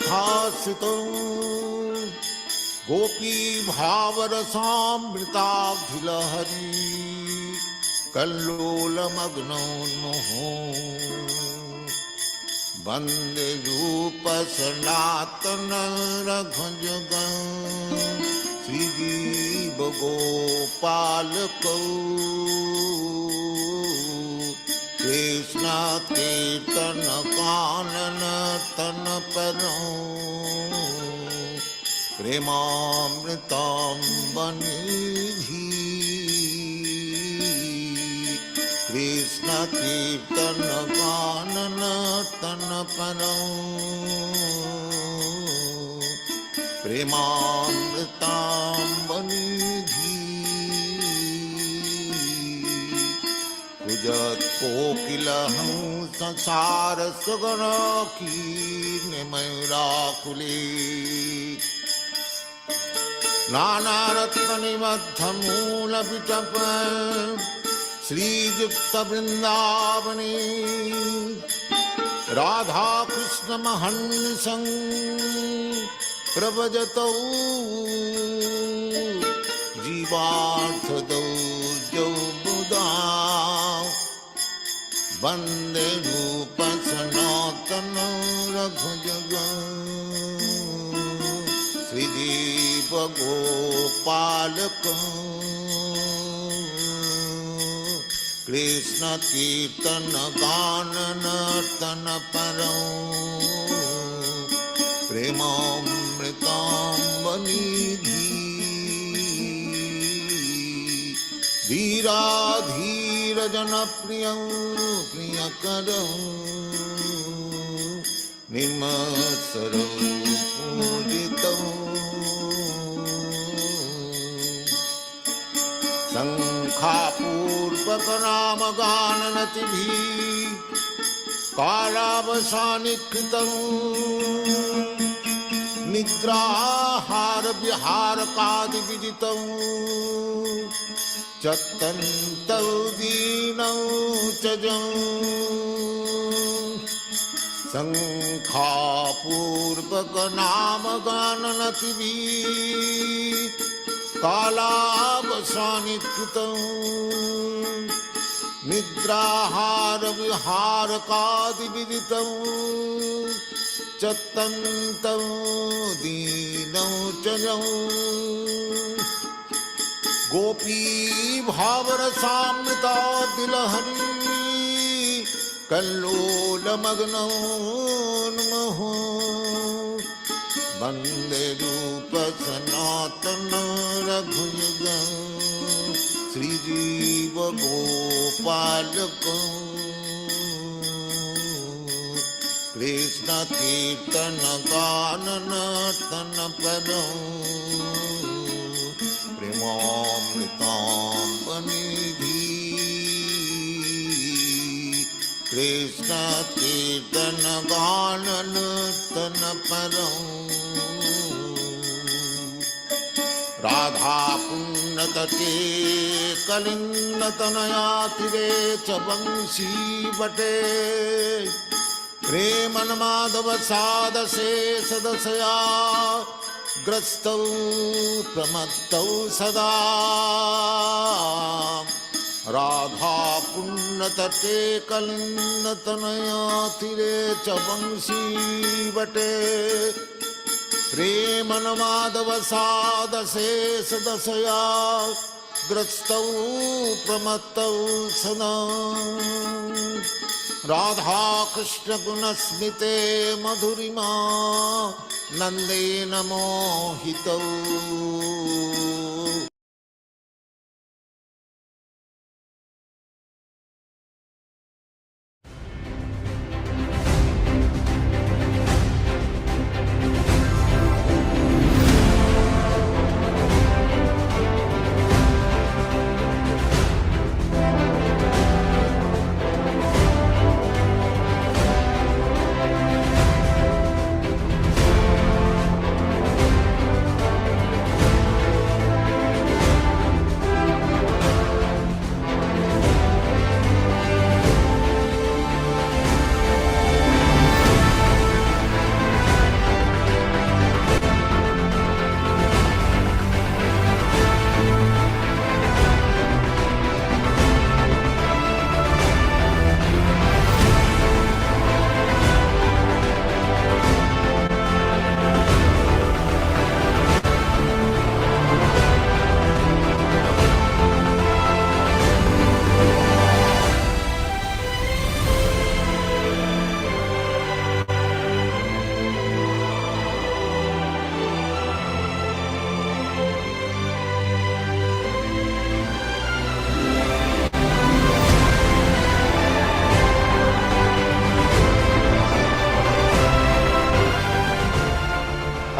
राधाश्रितं गोपी भावरसामृताभिलहरी कल्लोलमग्नोन्मुहो वन्दे रूप सनातन रघुजुगं श्रीजीव गोपालकौ कृष्ण कीर्तन कानन तन परं प्रेमामृतं बनिधि कृष्ण कीर्तन कानन तन परं प्रेमामृतं बनिधि कुजत कोकिलहं संसार सुगण कीर्णे मयूराकुले नानारत्न निबद्ध मूल विटप श्रीयुक्त वृंदावने राधा कृष्ण महर्निशं प्रभजतौ जीवार्थदौ जौ बुधा वन्दे रूप सनातन रघुजुगं श्रीजीव गोपालकं कृष्ण कीर्तन गानन तन परं प्रेमामृतं बनिधि धीराधीर जनप्रियं प्रियकरं निर्मत्सरं पूजितं शङ्खापूर्वक नामगाननतिभिः कालावसानिकृतं निद्राहार विहारकादिविदितं चत्तन्तौ दीनौ च जं शङ्खापूर्वक नामगाननतिभिः कालावसानिकृतं निद्राहार विहारकादिविदितं चत्तन्तौ दीनौ च जं गोपी भावरसामृतादिलहरी कल्लोलमग्नोन्मुहो वन्दे रूप सनातन रघुयुगं श्रीजीव गोपालकं कृष्ण कीर्तन गानन तन परं प्रेमामृतं बनिधि कृष्ण कीर्तन गानन तन परं राधा पुण्यतटे कलिन्दतनयातिरे च वंशी वटे प्रेमन्माधव सादशे सदशया ग्रस्तौ प्रमत्तौ सदा राधा पुण्यतटे कलिन्दतनयातिरे च वंशी वटे प्रेमन्माधव सादशे सदशया ग्रस्तौ प्रमत्तौ सदा राधा कृष्ण गुणस्मिते मधुरिमा नंदेन मोहितौ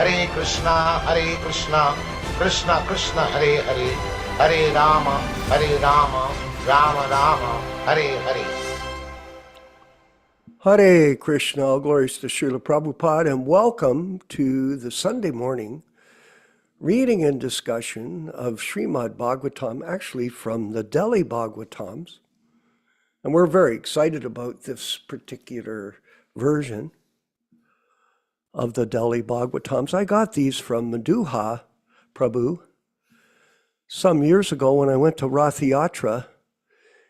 Hare Krishna, Krishna Krishna, Hare Hare, Hare Rama, Rama Rama, Hare Hare. Hare Krishna, all glories to Śrīla Prabhupāda, and welcome to the Sunday morning reading and discussion of Śrīmad-Bhāgavatam, actually from the Delhi Bhagavatams. And we're very excited about this particular version of the Delhi Bhagavatams. I got these from Maduha Prabhu some years ago when I went to Rath Yatra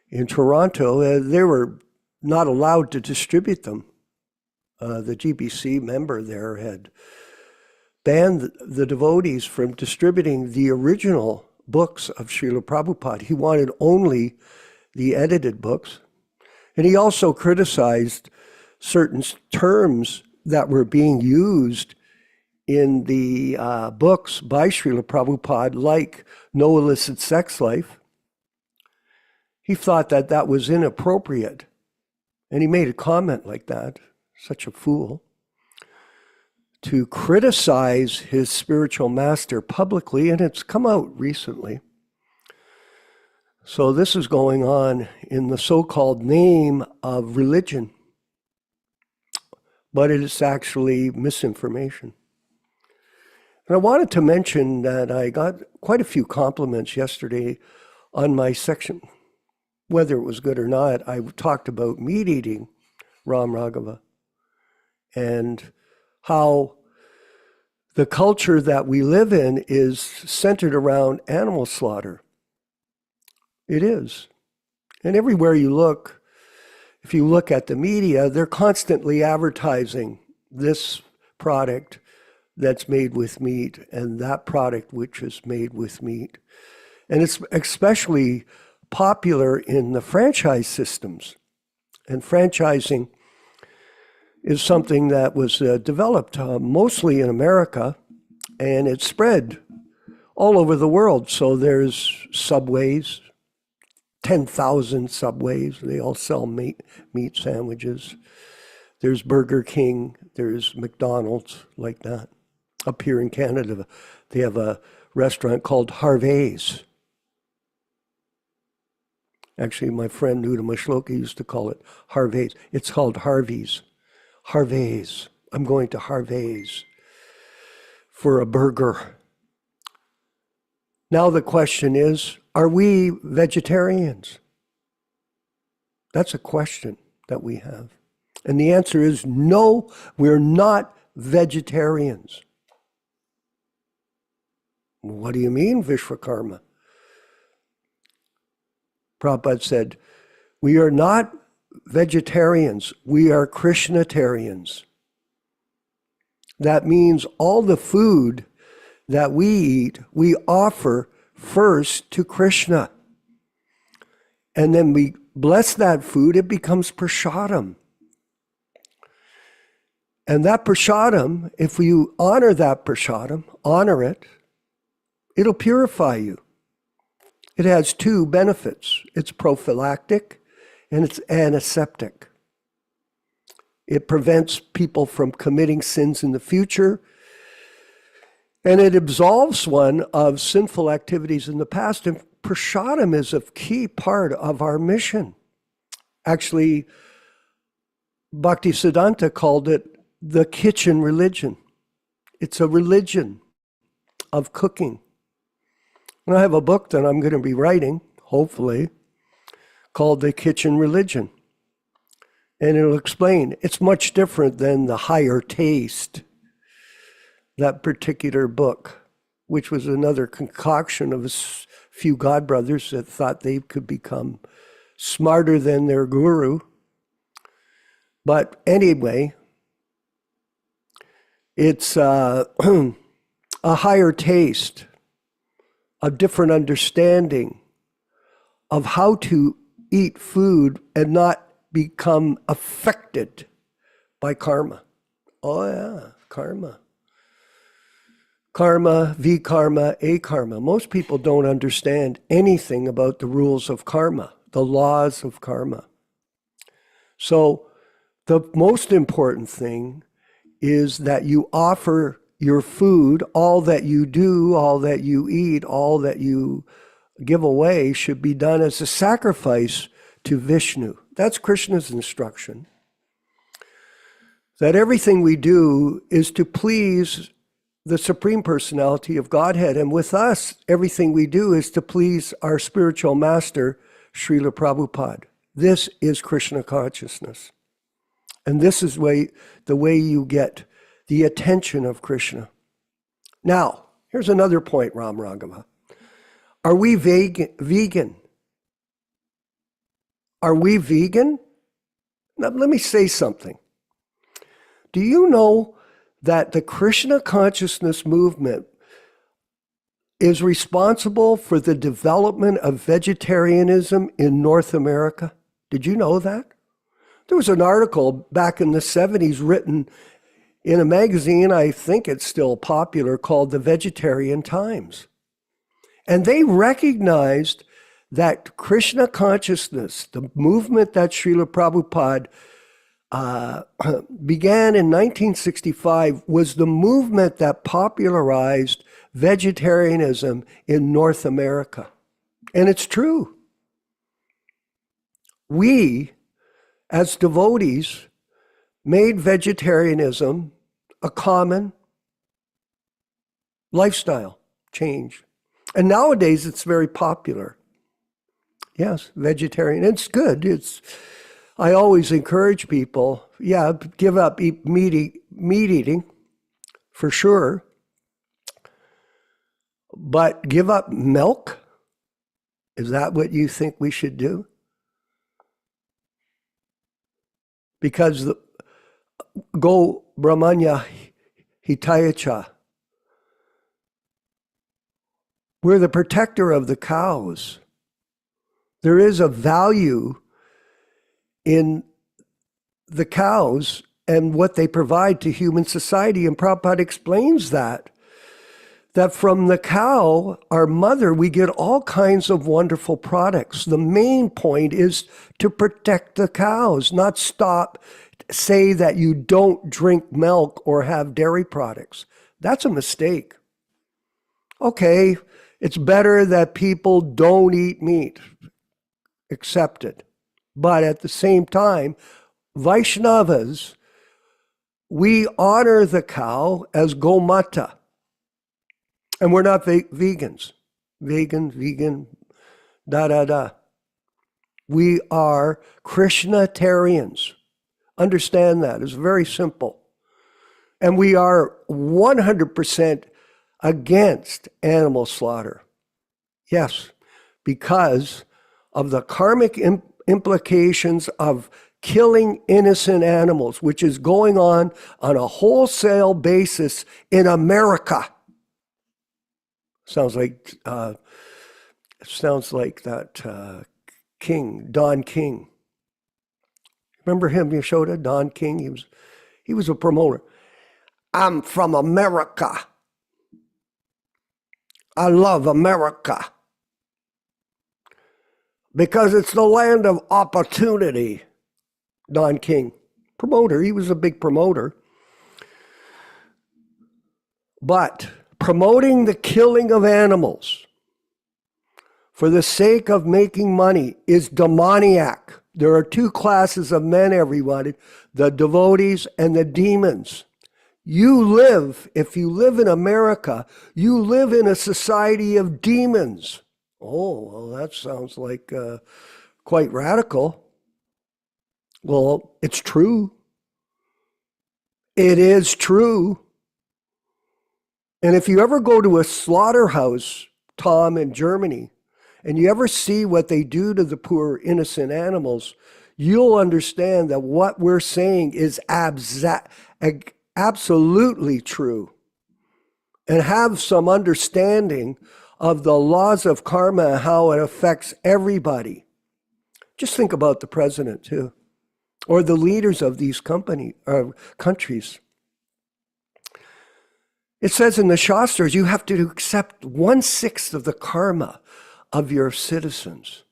in Toronto. They were not allowed to distribute them. The GBC member there had banned the devotees from distributing the original books of Śrīla Prabhupada. He wanted only the edited books. And he also criticized certain terms that were being used in the books by Śrīla Prabhupada, like no illicit sex life. He thought that that was inappropriate. And he made a comment like that, such a fool, to criticize his spiritual master publicly, and it's come out recently. So this is going on in the so-called name of religion, but it is actually misinformation. And I wanted to mention that I got quite a few compliments yesterday on my section. Whether it was good or not, I talked about meat eating, Ram Raghava, and how the culture that we live in is centered around animal slaughter. It is. And everywhere you look, if you look at the media, they're constantly advertising this product that's made with meat and that product which is made with meat. And it's especially popular in the franchise systems. And franchising is something that was developed mostly in America, and it's spread all over the world. So there's Subways, 10,000 Subways. They all sell meat sandwiches. There's Burger King. There's McDonald's, like that. Up here in Canada, they have a restaurant called Harvey's. Actually, my friend Nuda Mashloka used to call it Harvey's. It's called Harvey's. Harvey's. I'm going to Harvey's for a burger. Now the question is, are we vegetarians? That's a question that we have. And the answer is no, we're not vegetarians. What do you mean, Vishwakarma? Prabhupada said, we are not vegetarians, we are Krishnatarians. That means all the food that we eat, we offer first to Krishna. And then we bless that food, it becomes prasadam. And that prasadam, if you honor that prasadam, honor it, it'll purify you. It has two benefits. It's prophylactic and it's antiseptic. It prevents people from committing sins in the future, and it absolves one of sinful activities in the past. And prasadam is a key part of our mission. Actually, Bhaktisiddhanta called it the kitchen religion. It's a religion of cooking. And I have a book that I'm going to be writing, hopefully, called The Kitchen Religion. And it'll explain, it's much different than The Higher Taste, that particular book, which was another concoction of a few godbrothers that thought they could become smarter than their guru. But anyway, it's a higher taste, a different understanding of how to eat food and not become affected by karma. Oh yeah, karma. Karma, vikarma, akarma. Most people don't understand anything about the rules of karma, the laws of karma. So the most important thing is that you offer your food, all that you do, all that you eat, all that you give away should be done as a sacrifice to Vishnu. That's Krishna's instruction. That everything we do is to please the Supreme Personality of Godhead. And with us, everything we do is to please our spiritual master, Śrīla Prabhupāda. This is Krishna consciousness. And this is the way you get the attention of Krishna. Now, here's another point, Ram Raghava. Are we vegan? Are we vegan? Now, let me say something. Do you know that the Krishna consciousness movement is responsible for the development of vegetarianism in North America? Did you know that? There was an article back in the 70s written in a magazine, I think it's still popular, called The Vegetarian Times. And they recognized that Krishna consciousness, the movement that Śrīla Prabhupada began in 1965, was the movement that popularized vegetarianism in North America. And it's true. We, as devotees, made vegetarianism a common lifestyle change. And nowadays it's very popular. Yes, vegetarian. It's good. I always encourage people, give up meat eating, for sure. But give up milk? Is that what you think we should do? Because go Brahmanya Hitayacha. We're the protector of the cows. There is a value in the cows and what they provide to human society. And Prabhupada explains that from the cow, our mother, we get all kinds of wonderful products. The main point is to protect the cows, not say that you don't drink milk or have dairy products. That's a mistake. Okay, it's better that people don't eat meat. Accepted. But at the same time, Vaishnavas, we honor the cow as Gomata. And we're not vegans. Vegan, da. We are Krishnatarians. Understand that. It's very simple. And we are 100% against animal slaughter. Yes, because of the karmic implications of killing innocent animals, which is going on a wholesale basis in America. Sounds like that King, Don King. Remember him, Yaśodā, Don King? He was a promoter. I'm from America. I love America. Because it's the land of opportunity. Don King, promoter, he was a big promoter. But promoting the killing of animals for the sake of making money is demoniac. There are two classes of men, everybody, the devotees and the demons. If you live in America, you live in a society of demons. Oh, well, that sounds like quite radical. Well, it's true. It is true. And if you ever go to a slaughterhouse, Tom, in Germany, and you ever see what they do to the poor innocent animals, you'll understand that what we're saying is absolutely true. And have some understanding of the laws of karma and how it affects everybody. Just think about the president, too, or the leaders of these countries. It says in the Shastras, you have to accept 1/6 of the karma of your citizens.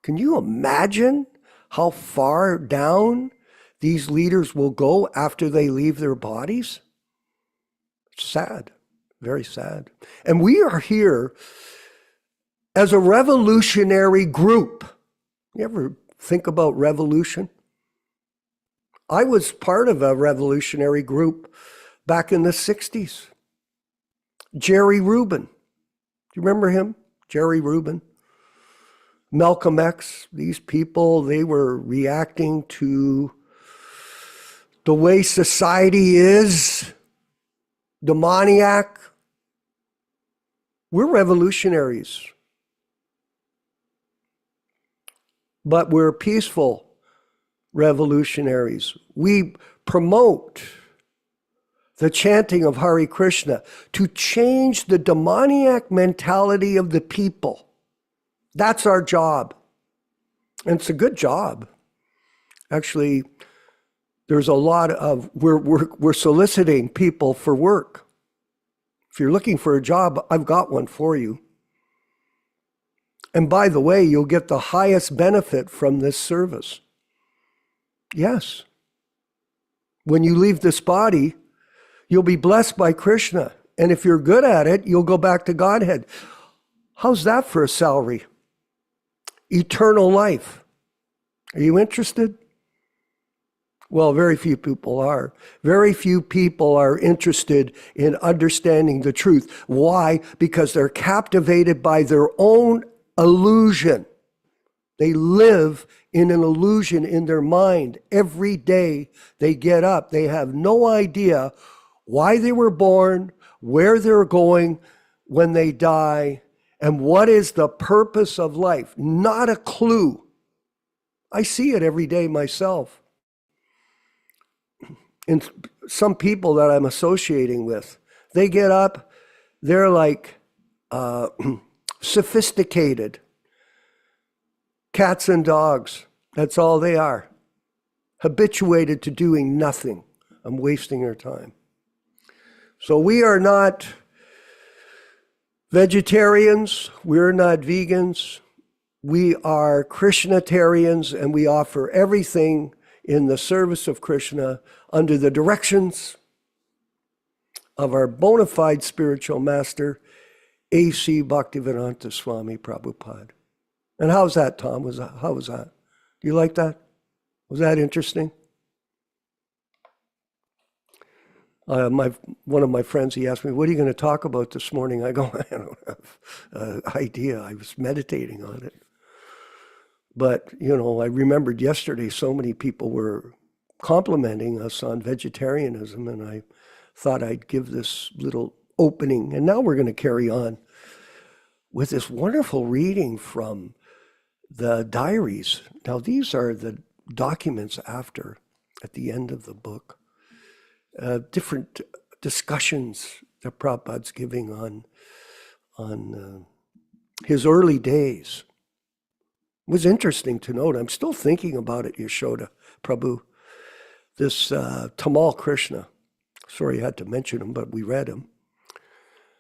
Can you imagine how far down these leaders will go after they leave their bodies? Sad, very sad. And we are here as a revolutionary group. You ever think about revolution? I was part of a revolutionary group back in the 60s. Jerry Rubin. Do you remember him? Jerry Rubin. Malcolm X. These people, they were reacting to the way society is, demoniac. We're revolutionaries. But we're peaceful revolutionaries. We promote the chanting of Hare Krishna to change the demoniac mentality of the people. That's our job. And it's a good job. Actually, there's a lot of, we're soliciting people for work. If you're looking for a job, I've got one for you. And by the way, you'll get the highest benefit from this service. Yes. When you leave this body, you'll be blessed by Krishna. And if you're good at it, you'll go back to Godhead. How's that for a salary? Eternal life. Are you interested? Well, very few people are. Very few people are interested in understanding the truth. Why? Because they're captivated by their own illusion. They live in an illusion in their mind. Every day they get up. They have no idea why they were born, where they're going when they die, and what is the purpose of life. Not a clue. I see it every day myself. And some people that I'm associating with, they get up, they're like sophisticated cats and dogs. That's all they are. Habituated to doing nothing. I'm wasting their time. So we are not vegetarians. We're not vegans. We are Krishnatarians, and we offer everything in the service of Krishna under the directions of our bona fide spiritual master, A.C. Bhaktivedanta Swami Prabhupāda. And how's that, Tom? How was that? Do you like that? Was that interesting? One of my friends, he asked me, what are you going to talk about this morning? I go, I don't have an idea. I was meditating on it. But, I remembered yesterday so many people were complimenting us on vegetarianism, and I thought I'd give this little opening. And now we're going to carry on with this wonderful reading from the diaries. Now, these are the documents at the end of the book. Different discussions that Prabhupada's giving on his early days. It was interesting to note. I'm still thinking about it, Yaśodā Prabhu. This Tamal Krishna. Sorry I had to mention him, but we read him.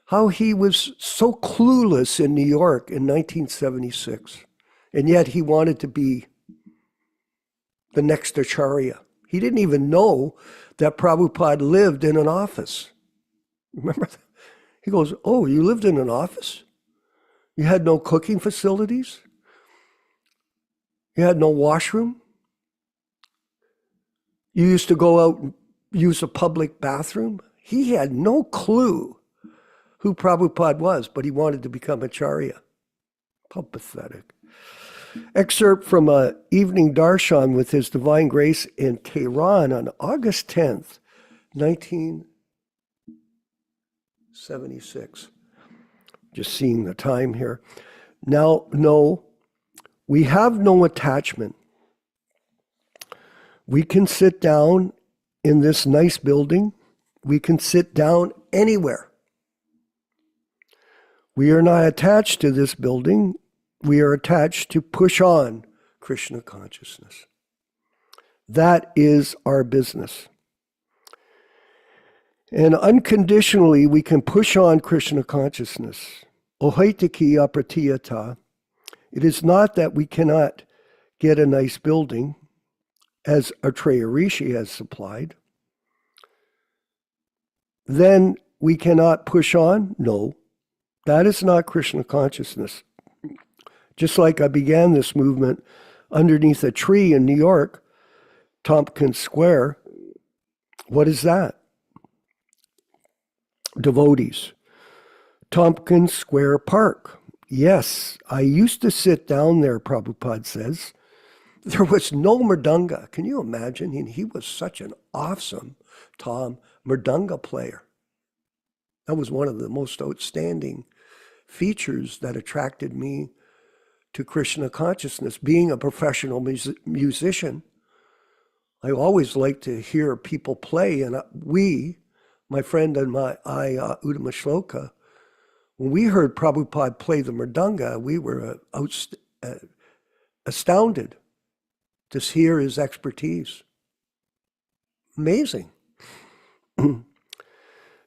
How he was so clueless in New York in 1976. And yet he wanted to be the next Acharya. He didn't even know that Prabhupada lived in an office. Remember that? He goes, oh, you lived in an office? You had no cooking facilities? You had no washroom? You used to go out and use a public bathroom? He had no clue who Prabhupada was, but he wanted to become Acharya. How pathetic. Excerpt from an evening darshan with His Divine Grace in Tehran on August 10th, 1976. Just seeing the time here. Now, no, we have no attachment. We can sit down in this nice building. We can sit down anywhere. We are not attached to this building. We are attached to push on Krishna consciousness. That is our business. And unconditionally, we can push on Krishna consciousness. Ohaitiki apratiyata. It is not that we cannot get a nice building, as Atreya Rishi has supplied. Then we cannot push on? No, that is not Krishna consciousness. Just like I began this movement underneath a tree in New York, Tompkins Square. What is that? Devotees. Tompkins Square Park. Yes, I used to sit down there, Prabhupada says. There was no mridanga. Can you imagine? And he was such an awesome mridanga player. That was one of the most outstanding features that attracted me to Krishna consciousness. Being a professional musician, I always like to hear people play. And we, my friend and I, Uddhama Shloka, when we heard Prabhupada play the mridanga, we were astounded to hear his expertise. Amazing.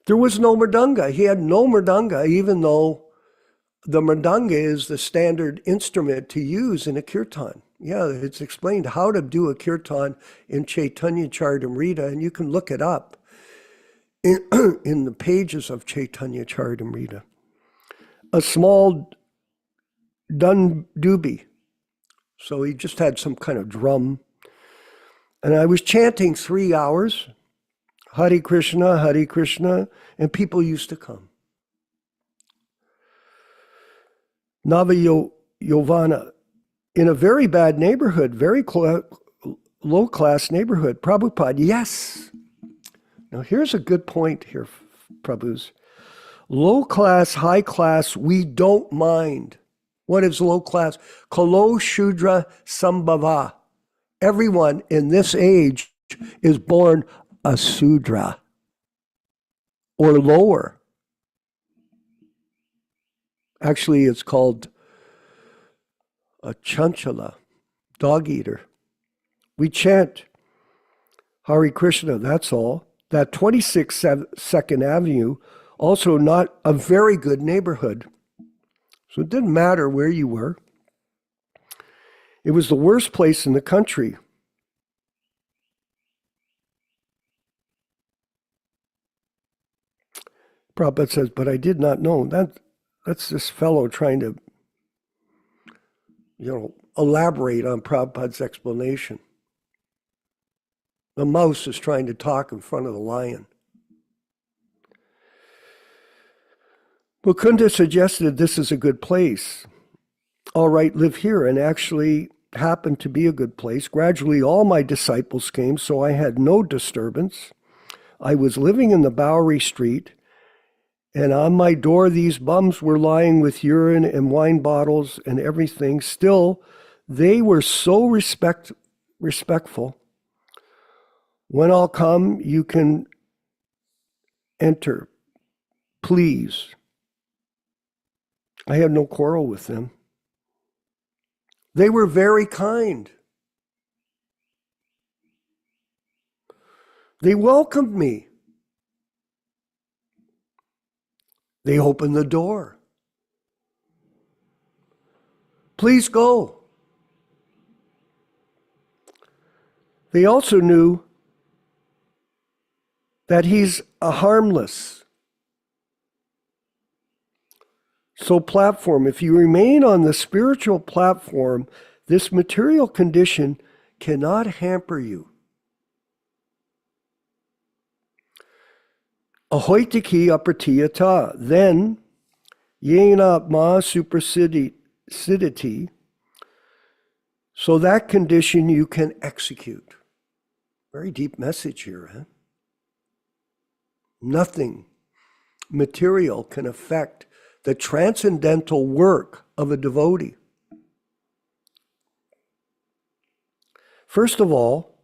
There was no mridanga. He had no mridanga, even though the mridanga is the standard instrument to use in a kirtan. Yeah, it's explained how to do a kirtan in Chaitanya Charitamrita, and you can look it up in the pages of Chaitanya Charitamrita. A small dundubi. So he just had some kind of drum. And I was chanting 3 hours, Hare Krishna, and people used to come. Nava Yovana, in a very bad neighborhood, very low-class neighborhood. Prabhupada, yes. Now here's a good point here, Prabhus. Low class, high class, we don't mind. What is low class? Kalo Shudra Sambhava. Everyone in this age is born a Sudra or lower. Actually, it's called a Chanchala, dog eater. We chant Hare Krishna, that's all. That 26th 2nd Avenue, also not a very good neighborhood. So it didn't matter where you were. It was the worst place in the country. Prabhupada says, but I did not know. That's this fellow trying to, elaborate on Prabhupada's explanation. The mouse is trying to talk in front of the lion. Mukunda suggested this is a good place. All right, live here, and actually happened to be a good place. Gradually, all my disciples came, so I had no disturbance. I was living in the Bowery Street, and on my door, these bums were lying with urine and wine bottles and everything. Still, they were so respectful. When I'll come, you can enter, please. I had no quarrel with them. They were very kind. They welcomed me. They opened the door. Please go. They also knew that he's a harmless. So platform, if you remain on the spiritual platform, this material condition cannot hamper you. Ahoitiki apratiyata, then yena ma supersidity, so that condition you can execute. Very deep message here, huh? Nothing material can affect the transcendental work of a devotee. First of all,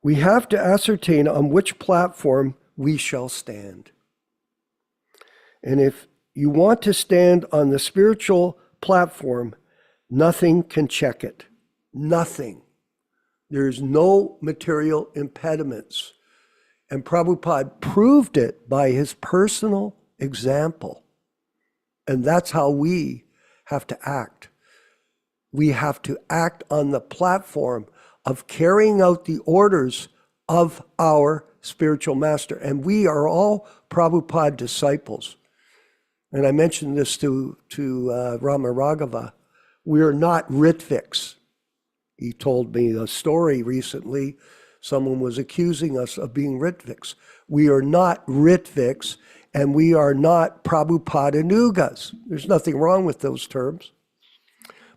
we have to ascertain on which platform we shall stand. And if you want to stand on the spiritual platform, nothing can check it. Nothing. There's no material impediments. And Prabhupada proved it by his personal example. And that's how we have to act. We have to act on the platform of carrying out the orders of our spiritual master. And we are all Prabhupada disciples. And I mentioned this to Rama Raghava. We are not Ritviks. He told me a story recently. Someone was accusing us of being Ritviks. We are not Ritviks, and we are not Prabhupada-nugas. There's nothing wrong with those terms,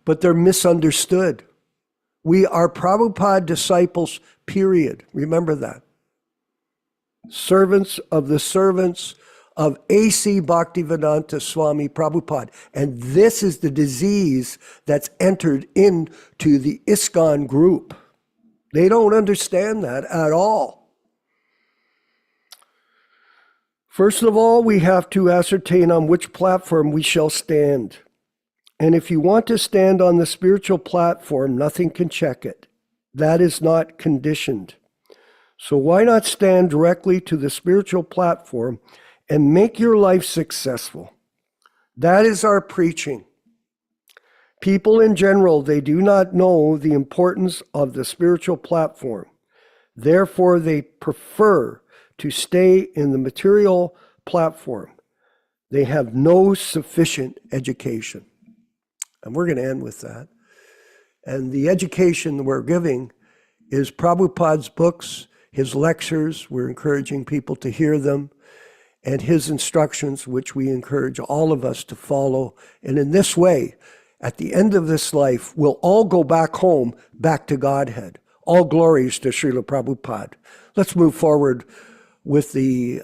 but they're misunderstood. We are Prabhupada disciples, period. Remember that. Servants of the servants of A.C. Bhaktivedanta Swami Prabhupāda. And this is the disease that's entered into the ISKCON group. They don't understand that at all. First of all, we have to ascertain on which platform we shall stand. And if you want to stand on the spiritual platform, nothing can check it. That is not conditioned. So why not stand directly to the spiritual platform and make your life successful? That is our preaching. People in general, they do not know the importance of the spiritual platform. Therefore, they prefer to stay in the material platform. They have no sufficient education. And we're going to end with that. And the education we're giving is Prabhupada's books, his lectures. We're encouraging people to hear them, and his instructions, which we encourage all of us to follow. And in this way, at the end of this life, we'll all go back home, back to Godhead. All glories to Śrīla Prabhupāda. Let's move forward with the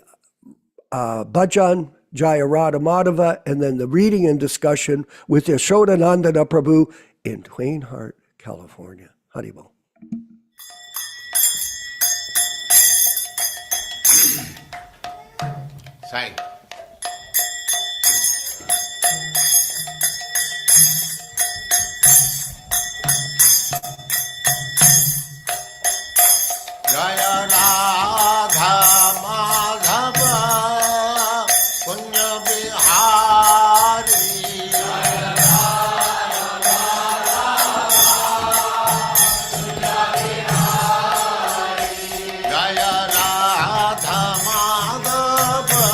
bhajan, Jaya Radha Madhava, and then the reading and discussion with Yaśodā-nandana Prabhu in Twain Harte, California. Haribol. Sai. Jaya Radha Madhava Punya Bihari. Jaya Radha Punya Bihari. Jaya Radha Madhava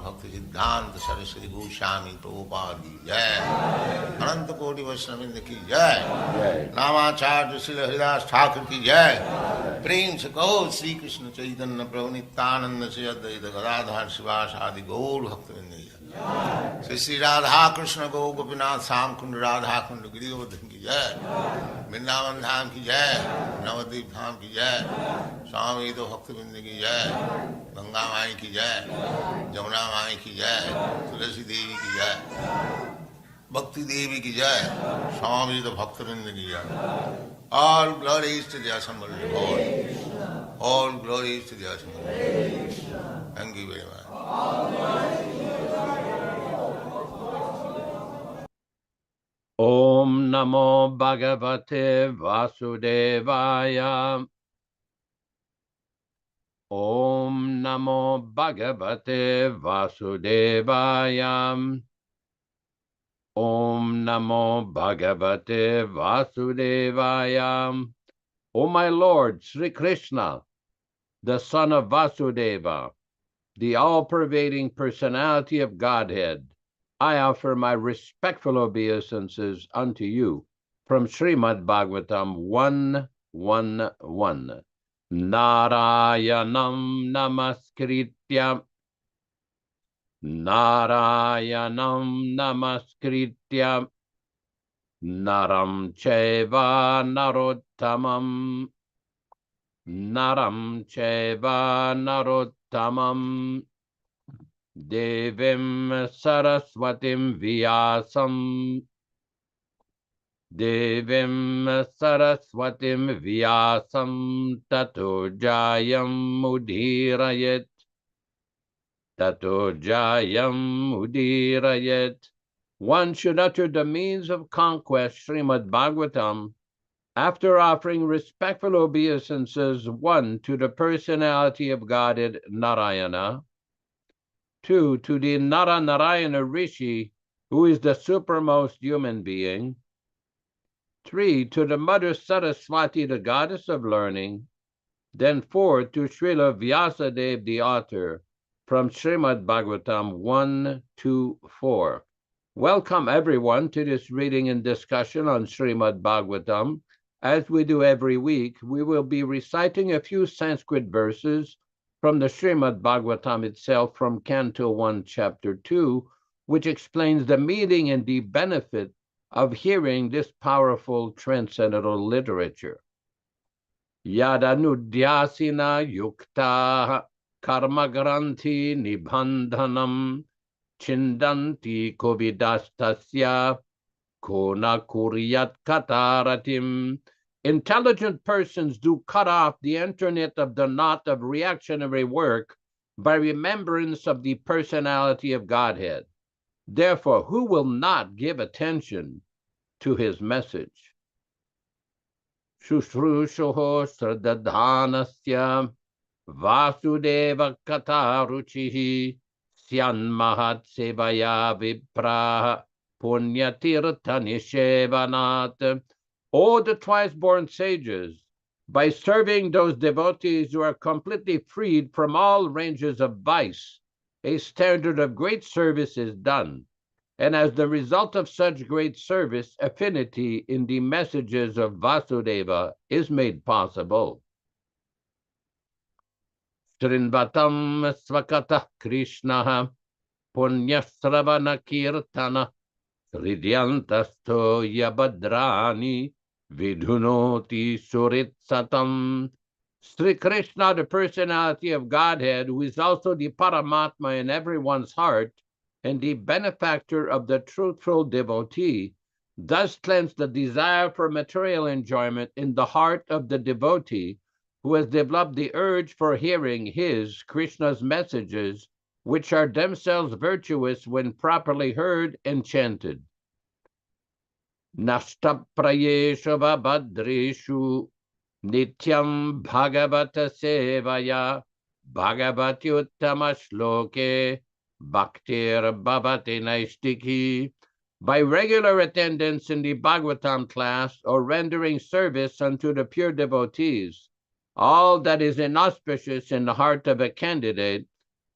Bhaktivedanta Swami Prabhupāda ki jai. Ananta Koti Vaishnavindra ki jai. Nāmācārya Śrīla Haridas Thakur ki jai. Prem se kaho Sri Krishna Chaitanya Prabhu Nityananda Sri Advaita Gadadhar Sivasadi Gaur Bhaktivinoda ki jai. Sri Radha Krishna Gaur Gopinath Sam Kund Radha Kund Giridhavan ki jai. Vrindavan Dham ki jai. Navadvip Dham ki jai. Swami Bhaktivinoda ki jai. Ganga Mai ki jai. Jamuna Mai ki jai. Tulasi Devi ki jai. Bhakti Devi ki jai. Swami Bhaktivinoda ki jai. All glories to the assembled Lord. All glories to the assembled Lord. Thank you very much. Om Namo Bhagavate Vasudevaya. Om Namo Bhagavate Vasudevaya. Om Namo Bhagavate Vasudevaya. O my Lord, Sri Krishna, the son of Vasudeva, the all-pervading personality of Godhead, I offer my respectful obeisances unto you from Śrīmad-Bhāgavatam 1:1:1. Narayanam namaskritya. Narayanam namaskritya. Naram cheva narottamam. Naram cheva narottamam. Devim Saraswatim Vyāsam. Devim Saraswatim Vyāsam Tato Jayam Udirayet. Tato Jayam Udirayet. One should utter the means of conquest, Śrīmad-Bhāgavatam, after offering respectful obeisances, 1, to the personality of Godhead Narayana, 2, to the Narayana Rishi, who is the supermost human being, 3, to the Mother Saraswati, the goddess of learning, then 4, to Śrīla Vyāsa Dev, the author, from Śrīmad-Bhāgavatam 1-4. Welcome everyone to this reading and discussion on Śrīmad-Bhāgavatam. As we do every week, we will be reciting a few Sanskrit verses from the Śrīmad-Bhāgavatam itself, from Canto 1, Chapter 2, which explains the meaning and the benefit of hearing this powerful transcendental literature. Yadanudhyasina yukta karmagranti nibandhanam chindanti kovidastasya kona kuryat kataratim. Intelligent persons do cut off the internet of the knot of reactionary work by remembrance of the personality of Godhead. Therefore, who will not give attention to his message? Shushrushoho sradadhanasya vasudeva kataruchihi syanmahat sevaya vipraha punyatirtha nishevanat. O the twice-born sages, by serving those devotees who are completely freed from all ranges of vice, a standard of great service is done, and as the result of such great service, affinity in the messages of Vasudeva is made possible. Srinvatam svakatah Krishna punyasravana kirtana hridyantasto yabadrani Vidhunoti Surit Satam. Sri Krishna, the personality of Godhead, who is also the Paramatma in everyone's heart and the benefactor of the truthful devotee, thus cleanse the desire for material enjoyment in the heart of the devotee, who has developed the urge for hearing his, Krishna's messages, which are themselves virtuous when properly heard and chanted. Nashtaprayeshu vabhadreshu nityam bhagavata sevaya bhagavati uttama shloke bhaktir bhavati naistiki. By regular attendance in the Bhagavatam class or rendering service unto the pure devotees, all that is inauspicious in the heart of a candidate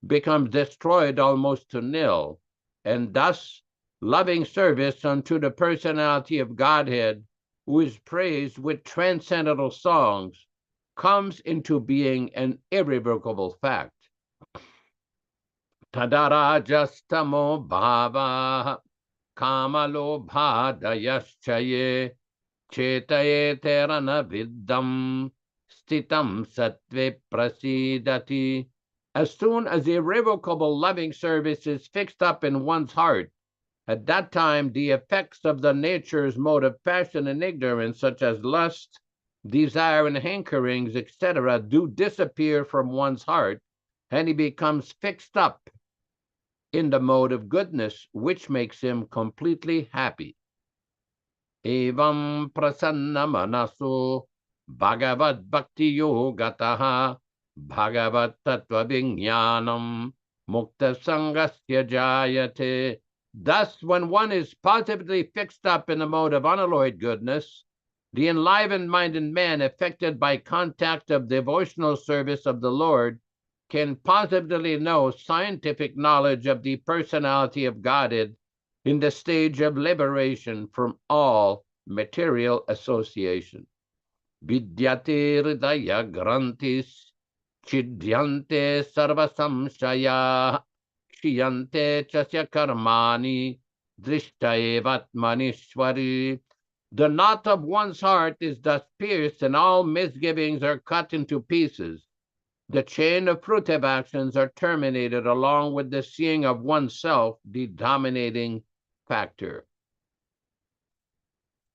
becomes destroyed almost to nil, and thus loving service unto the personality of Godhead, who is praised with transcendental songs, comes into being an irrevocable fact. Tadarajastamo bhava kamalo bhadayaschaye chetaye terana viddam stitam sattve prasidati. As soon as irrevocable loving service is fixed up in one's heart, at that time the effects of the nature's mode of passion and ignorance, such as lust, desire, and hankerings, etc., do disappear from one's heart, and he becomes fixed up in the mode of goodness, which makes him completely happy. Evam prasanna manaso bhagavad bhakti yogataha bhagavad tattva vijnanam mukta sangasya jayate. Thus, when one is positively fixed up in the mode of unalloyed goodness, the enlivened-minded man affected by contact of devotional service of the Lord can positively know scientific knowledge of the personality of Godhead in the stage of liberation from all material association. Vidyate hridaya grantis chidyante sarva samshaya kshiyante chasya karmani drishta evatmanishwari. The knot of one's heart is thus pierced, and all misgivings are cut into pieces. The chain of fruitive actions are terminated, along with the seeing of oneself, the dominating factor.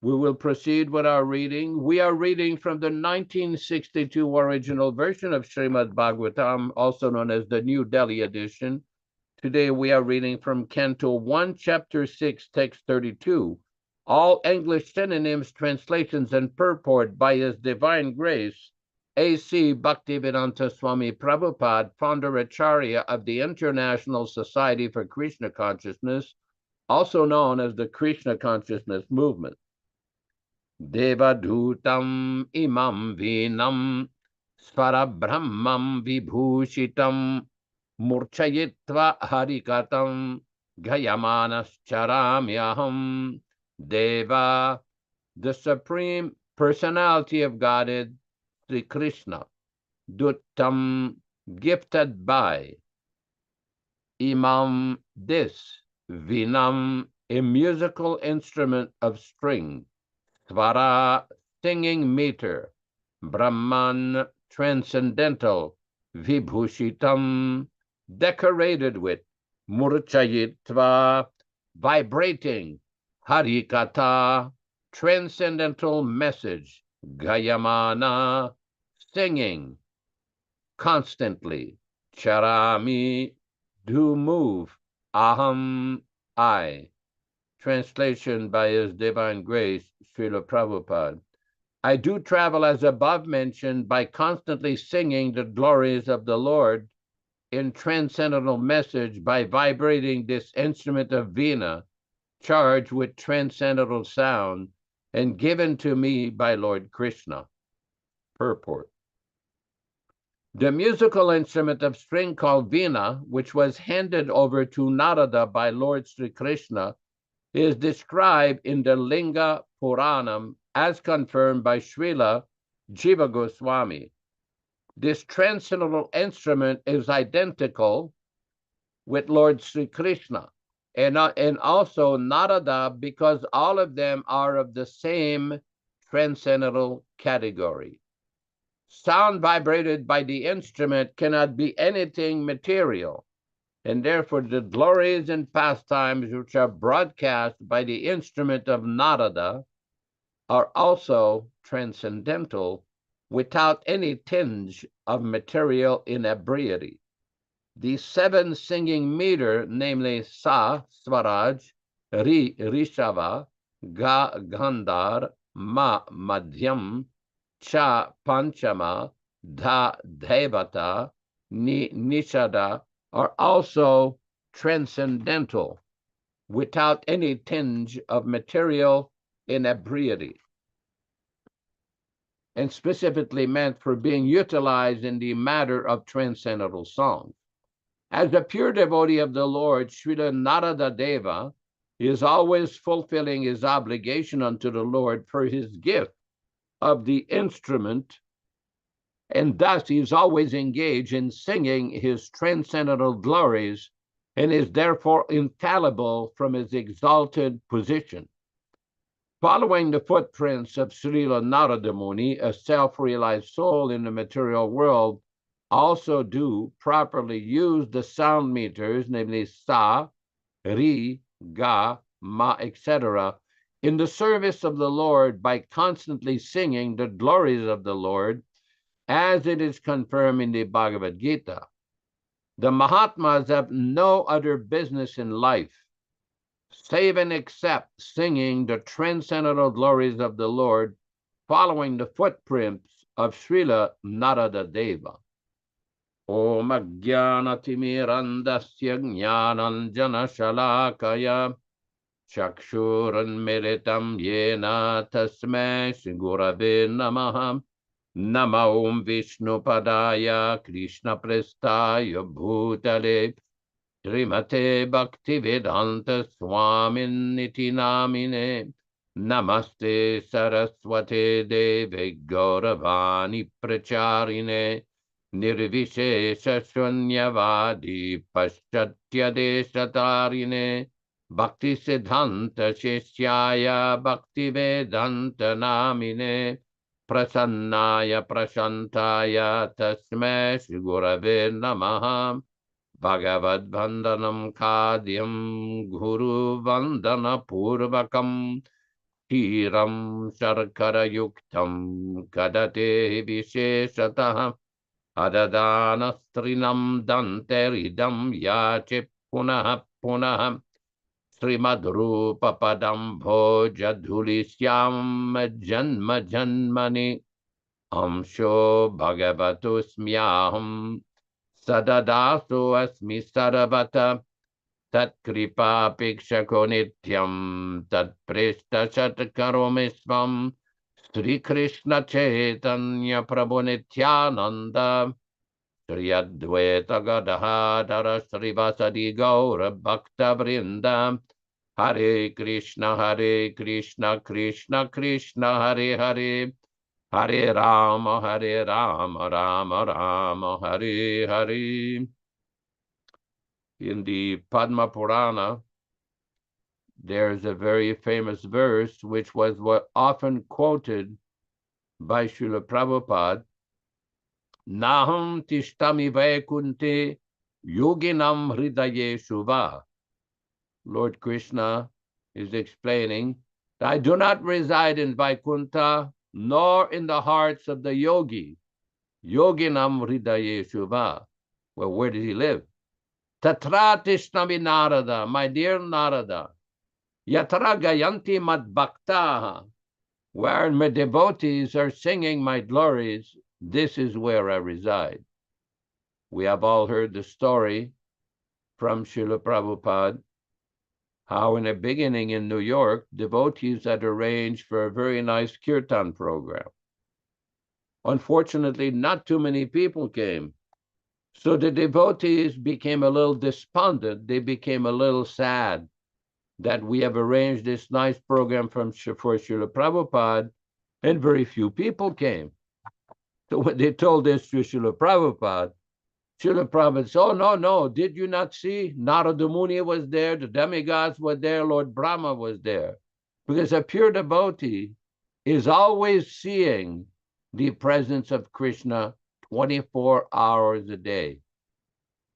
We will proceed with our reading. We are reading from the 1962 original version of Śrīmad-Bhāgavatam, also known as the New Delhi edition. Today we are reading from Canto 1, Chapter 6, Text 32. All English synonyms, translations, and purport by His Divine Grace A.C. Bhaktivedanta Swami Prabhupāda, Founder-Ācārya of the International Society for Krishna Consciousness, also known as the Krishna Consciousness Movement. Devadhutam imam vinam svarabrahmam vibhushitam murchayitva harikatam gayamanas charamyaham. Deva, the Supreme Personality of Godhead, Sri Krishna. Duttam, gifted by. Imam, this. Vinam, a musical instrument of string. Svara, singing meter. Brahman, transcendental. Vibhushitam, decorated with. Murchayitva, vibrating. Harikata, transcendental message. Gayamana, singing. Constantly. Charami, do move. Aham, I. Translation by His Divine Grace, Śrīla Prabhupāda. I do travel as above mentioned by constantly singing the glories of the Lord in transcendental message by vibrating this instrument of Veena, charged with transcendental sound, and given to me by Lord Krishna. Purport. The musical instrument of string called Veena, which was handed over to Nārada by Lord Sri Krishna, is described in the Linga Puranam as confirmed by Śrīla Jiva Goswami. This transcendental instrument is identical with Lord Sri Krishna and also Nārada, because all of them are of the same transcendental category. Sound vibrated by the instrument cannot be anything material, and therefore the glories and pastimes which are broadcast by the instrument of Nārada are also transcendental without any tinge of material inebriety. The 7 singing meter, namely Sa, Swaraj, Ri, Rishava, Ga, Gandhar, Ma, Madhyam, Cha, Panchama, Dha, Devata, Ni, Nishada, are also transcendental without any tinge of material inebriety, and specifically meant for being utilized in the matter of transcendental songs. As a pure devotee of the Lord, Śrīla Nārada Deva is always fulfilling his obligation unto the Lord for his gift of the instrument, and thus he is always engaged in singing his transcendental glories and is therefore infallible from his exalted position. Following the footprints of Śrīla Nārada Muni, a self-realized soul in the material world also do properly use the sound meters, namely Sa, Ri, Ga, Ma, etc., in the service of the Lord by constantly singing the glories of the Lord, as it is confirmed in the Bhagavad Gita. The Mahatmas have no other business in life, save and except singing the transcendental glories of the Lord, following the footprints of Śrīla Nārada Deva. Om Ajnanatirmirandasya Jnananjana Shalakaya Chakshuranmilitam Yena Tasmai Gurave Namaha. Nama Om Vishnu Padaya Krishna Prestaya Bhutale Srimate Bhaktivedanta Swami Namine. Namaste Saraswate Deve Gauravani Pracharine Nirvishesha Shunyavadi Paschatya Deshatarine Bhakti Siddhanta Shishyaya Bhaktivedanta Namine Prasannaya Prashantaya Tasmai Shri Gurave Namaha. Bhagavad Vandanam Kadyam Guru Vandana Purvakam Tiram Sharkara Yuktam Kadate Visheshataha Adadana-strinam danteridam yache punaha punaha Śrīmad-Rūpa-padam bhoja-dhulisyam janma janmani amsho bhagavatusmyaham sadadaso asmi sarvata tat-kripa pikshako nityam tat-prishta-shat-karomi svam Sri Krishna Chaitanya Prabhu Nityananda Sri Advaita Gadadhara Srivasadi Gaura Bhakta Vrinda Hare Krishna Krishna Krishna Hare Hare Hare Rama Rama Rama Hare Hare. In the Padma Purana, there's a very famous verse which was often quoted by Śrīla Prabhupada. Naham tishtami vaikunte yoginam hridayeshu va. Lord Krishna is explaining, I do not reside in Vaikuntha, nor in the hearts of the yogi. Yoginam hridayeshu va. Well, where did he live? Tatra tishtami Nārada, my dear Nārada. Yatra gayanti mad bhaktaha, where my devotees are singing my glories, this is where I reside. We have all heard the story from Śrīla Prabhupada, how in the beginning in New York, devotees had arranged for a very nice kirtan program. Unfortunately, not too many people came. So the devotees became a little despondent. They became a little sad that we have arranged this nice program for Śrīla Prabhupada, and very few people came. So when they told this to Śrīla Prabhupada said, oh, no, did you not see? Nārada Muni was there, the demigods were there, Lord Brahma was there. Because a pure devotee is always seeing the presence of Krishna 24 hours a day.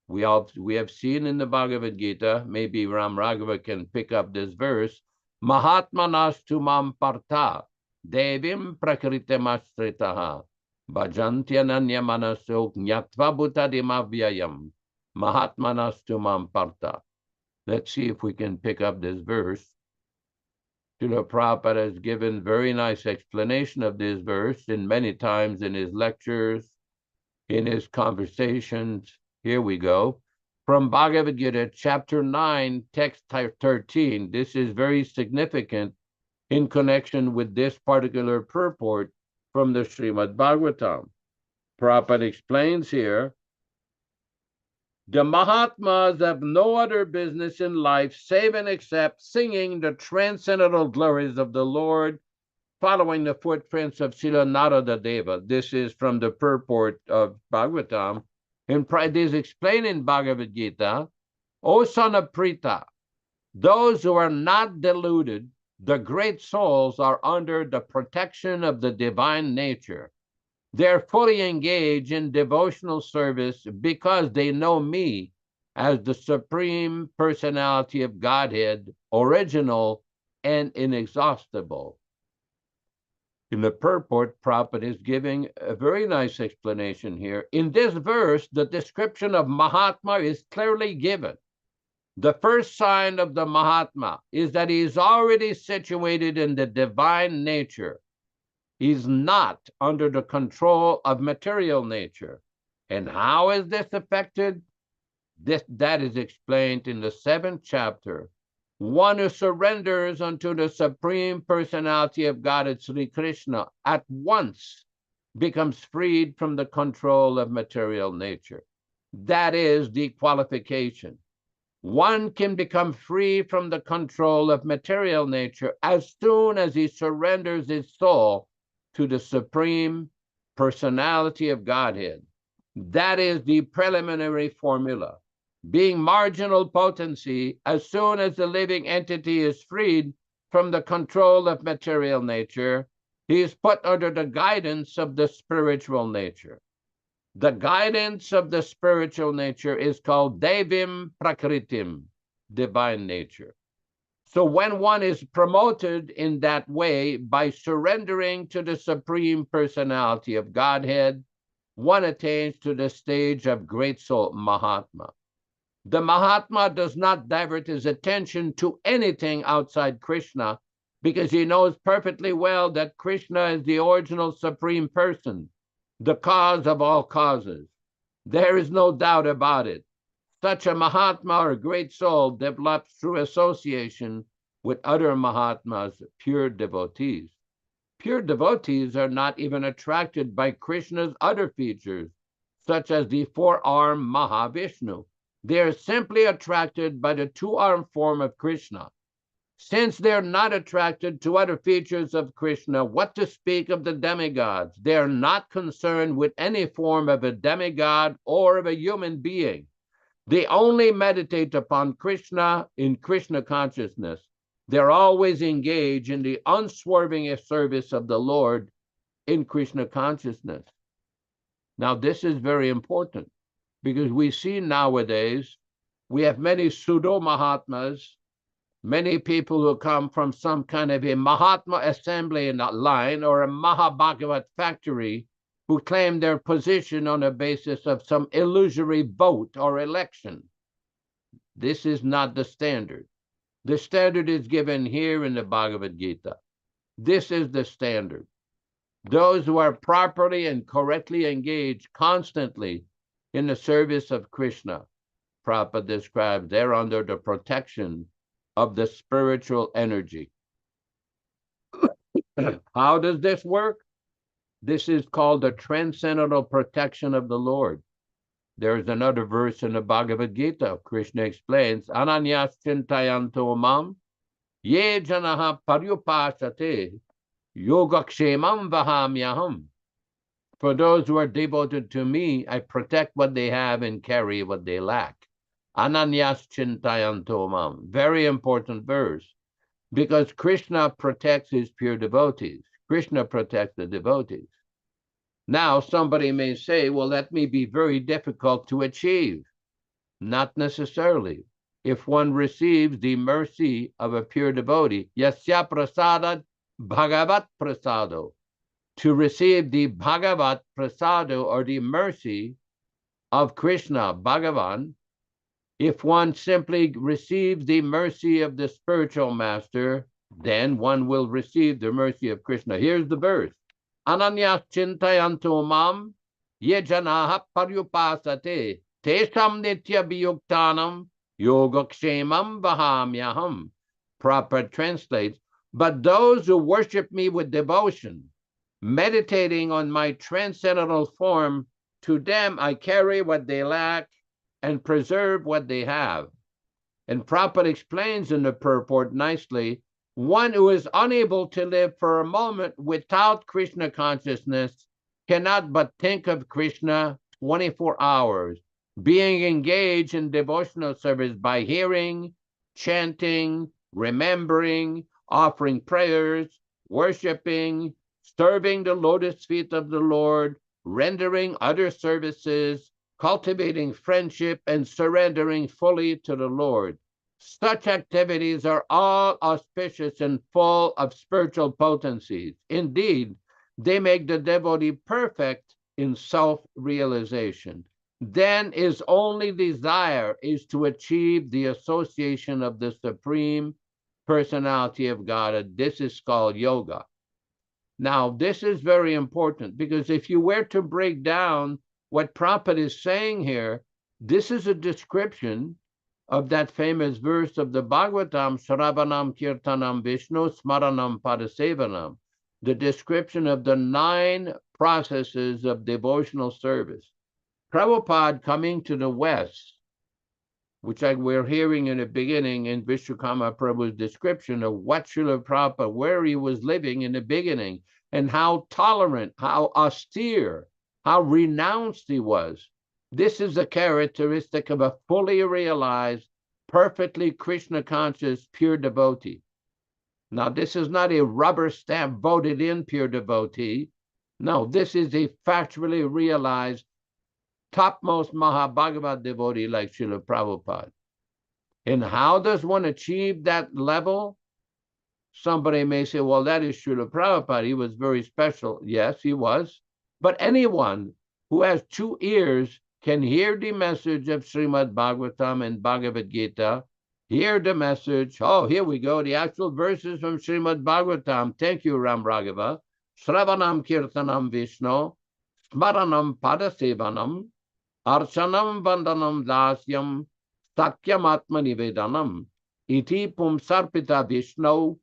We have seen in the Bhagavad Gita, maybe Ram Raghava can pick up this verse, Mahatmanastu mam partha, devim prakritamashtritaha, bhajantyananya manaso jnatva bhutadimavyayam, Mahatmanastu mam partha. Let's see if we can pick up this verse. Śrīla Prabhupada has given very nice explanation of this verse in many times in his lectures, in his conversations. Here we go. From Bhagavad Gita, chapter 9, text 13. This is very significant in connection with this particular purport from the Śrīmad-Bhāgavatam. Prabhupada explains here, the Mahatmas have no other business in life save and except singing the transcendental glories of the Lord, following the footprints of Srila Nārada Deva. This is from the purport of Bhagavatam. And it is explained in Bhagavad Gita, O son of Prita, those who are not deluded, the great souls are under the protection of the divine nature. They're fully engaged in devotional service because they know me as the Supreme Personality of Godhead, original and inexhaustible. In the purport, Prabhupada is giving a very nice explanation here. In this verse, the description of Mahatma is clearly given. The first sign of the Mahatma is that he is already situated in the divine nature. He's not under the control of material nature. And how is this affected? That is explained in the 7th chapter. One who surrenders unto the Supreme Personality of Godhead, Sri Krishna, at once becomes freed from the control of material nature. That is the qualification. One can become free from the control of material nature as soon as he surrenders his soul to the Supreme Personality of Godhead. That is the preliminary formula. Being marginal potency, as soon as the living entity is freed from the control of material nature, he is put under the guidance of the spiritual nature. The guidance of the spiritual nature is called Devim Prakritim, divine nature. So when one is promoted in that way by surrendering to the Supreme Personality of Godhead, one attains to the stage of great soul Mahatma. The Mahatma does not divert his attention to anything outside Krishna because he knows perfectly well that Krishna is the original Supreme Person, the cause of all causes. There is no doubt about it. Such a Mahatma or great soul develops through association with other Mahatmas, pure devotees. Pure devotees are not even attracted by Krishna's other features, such as the four-armed Mahavishnu. They are simply attracted by the two-armed form of Krishna. Since they're not attracted to other features of Krishna, what to speak of the demigods? They are not concerned with any form of a demigod or of a human being. They only meditate upon Krishna in Krishna consciousness. They're always engaged in the unswerving service of the Lord in Krishna consciousness. Now, this is very important because we see nowadays, we have many pseudo-Mahatmas, many people who come from some kind of a Mahatma assembly line or a Mahabhagavat factory who claim their position on the basis of some illusory vote or election. This is not the standard. The standard is given here in the Bhagavad Gita. This is the standard. Those who are properly and correctly engaged constantly in the service of Krishna, Prabhupada describes, they're under the protection of the spiritual energy. How does this work? This is called the transcendental protection of the Lord. There's another verse in the Bhagavad Gita. Krishna explains, Ananyas chintayanto mam, ye janaha paryupasate, yogakshemam vahamyaham. For those who are devoted to me, I protect what they have and carry what they lack. Ananyas chintayanto mam. Very important verse, because Krishna protects his pure devotees. Krishna protects the devotees. Now, somebody may say, well, that may be very difficult to achieve. Not necessarily. If one receives the mercy of a pure devotee, yasya prasadat bhagavat prasado, to receive the bhagavat prasado, or the mercy of Krishna, Bhagavan, if one simply receives the mercy of the spiritual master, then one will receive the mercy of Krishna. Here's the verse. Ananyas chintayanto mam ye janaha paryupasate tesam nitya viyuktanam yogakshemam vahamyaham. Prabhupada translates, but those who worship me with devotion, meditating on my transcendental form, to them I carry what they lack and preserve what they have. And Prabhupada explains in the purport nicely, one who is unable to live for a moment without Krishna consciousness cannot but think of Krishna 24 hours, being engaged in devotional service by hearing, chanting, remembering, offering prayers, worshiping, serving the lotus feet of the Lord, rendering other services, cultivating friendship, and surrendering fully to the Lord. Such activities are all auspicious and full of spiritual potencies. Indeed, they make the devotee perfect in self-realization. Then his only desire is to achieve the association of the Supreme Personality of God. This is called yoga. Now, this is very important, because if you were to break down what Prabhupada is saying here, this is a description of that famous verse of the Bhagavatam, Shravanam Kirtanam Vishnu Smaranam Padasevanam, the description of the 9 processes of devotional service. Prabhupada coming to the West, which we're hearing in the beginning in Vishwakarma Prabhu's description of what Śrīla Prabhupada, where he was living in the beginning, and how tolerant, how austere, how renounced he was. This is a characteristic of a fully realized, perfectly Krishna conscious, pure devotee. Now, this is not a rubber stamp voted in pure devotee. No, this is a factually realized, topmost Mahabhagavat devotee like Śrīla Prabhupada. And how does one achieve that level? Somebody may say, well, that is Śrīla Prabhupada. He was very special. Yes, he was. But anyone who has 2 ears can hear the message of Śrīmad-Bhāgavatam and Bhagavad Gita, hear the message. Oh, here we go. The actual verses from Śrīmad-Bhāgavatam. Thank you, Ram Raghava. Shravanam Kirtanam Vishnu, Smaranam Padasevanam, Archanam Vandanam Dasyam, Sakyam Atmanivedanam, Iti Pumsarpita Vishnu,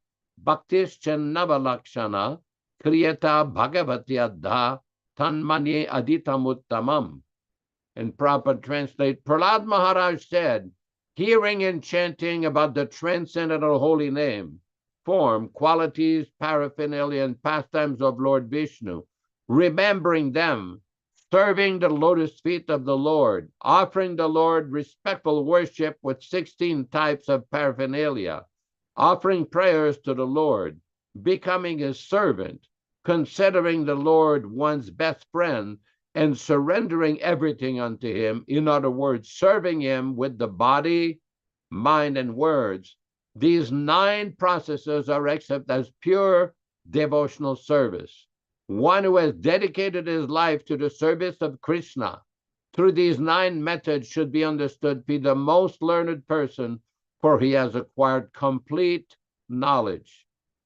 Bhaktis Channavalakshana, Kriyata Bhagavatyadha, Tanmanye Aditamuttamam. And Prabhupada translates, Prahlad Maharaj said, hearing and chanting about the transcendental holy name, form, qualities, paraphernalia, and pastimes of Lord Vishnu, remembering them, serving the lotus feet of the Lord, offering the Lord respectful worship with 16 types of paraphernalia, offering prayers to the Lord, becoming his servant, considering the Lord one's best friend, and surrendering everything unto him. In other words, serving him with the body, mind, and words. These 9 processes are accepted as pure devotional service. One who has dedicated his life to the service of Krishna through these 9 methods should be understood to be the most learned person, for he has acquired complete knowledge.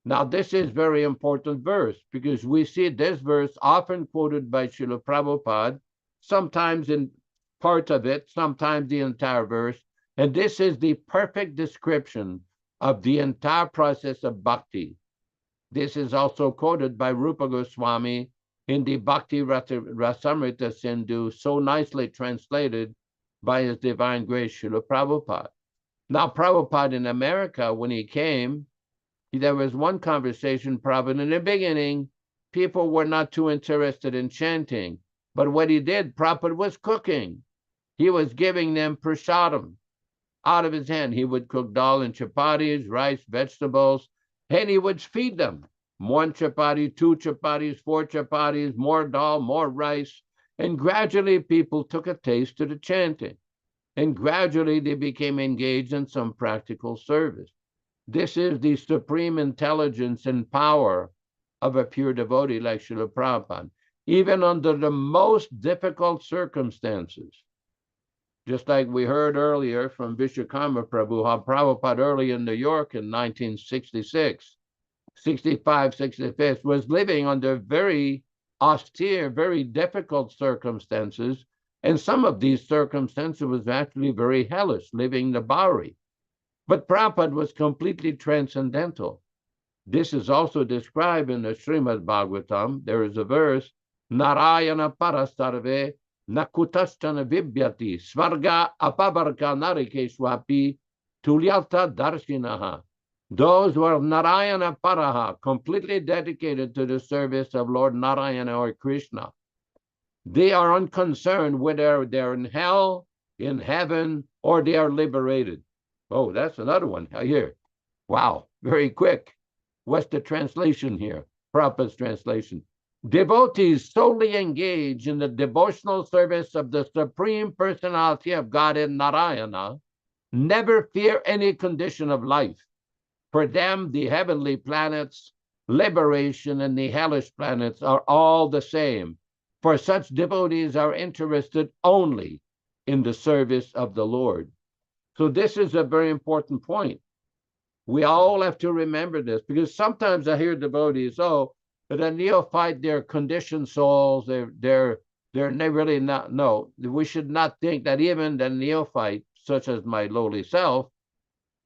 Now, this is very important verse, because we see this verse often quoted by Śrīla Prabhupada, sometimes in part of it, sometimes the entire verse. And this is the perfect description of the entire process of bhakti. This is also quoted by Rupa Goswami in the Bhakti Rasamrita Sindhu, so nicely translated by His Divine Grace Śrīla Prabhupada. Now, Prabhupada in America, when he came, there was one conversation, Prabhupada, in the beginning, people were not too interested in chanting. But what he did, Prabhupada was cooking. He was giving them prasadam out of his hand. He would cook dal and chapatis, rice, vegetables, and he would feed them. one chapati, two chapatis, four chapatis, more dal, more rice. And gradually people took a taste to the chanting. And gradually they became engaged in some practical service. This is the supreme intelligence and power of a pure devotee like Śrīla Prabhupada, even under the most difficult circumstances. Just like we heard earlier from Vishwakarma Prabhu, how Prabhupada early in New York in 1966, 65, 66, was living under very austere, very difficult circumstances. And some of these circumstances was actually very hellish, living in the Bowery. But Prabhupada was completely transcendental. This is also described in the Śrīmad-Bhāgavatam. There is a verse, Narayana parasarve nakutastana vibhyati svarga apavarka narikeshwapi tulyata darshinaha. Those who are Narayana paraha, completely dedicated to the service of Lord Narayana or Krishna, they are unconcerned whether they're in hell, in heaven, or they are liberated. Oh, that's another one here. Wow, very quick. What's the translation here? Prabhupada's translation. Devotees solely engage in the devotional service of the Supreme Personality of Godhead Narayana never fear any condition of life. For them, the heavenly planets, liberation, and the hellish planets are all the same. For such devotees are interested only in the service of the Lord. So this is a very important point. We all have to remember this, because sometimes I hear devotees, oh, the neophyte, they're conditioned souls, they're really not. No, we should not think that even the neophyte, such as my lowly self,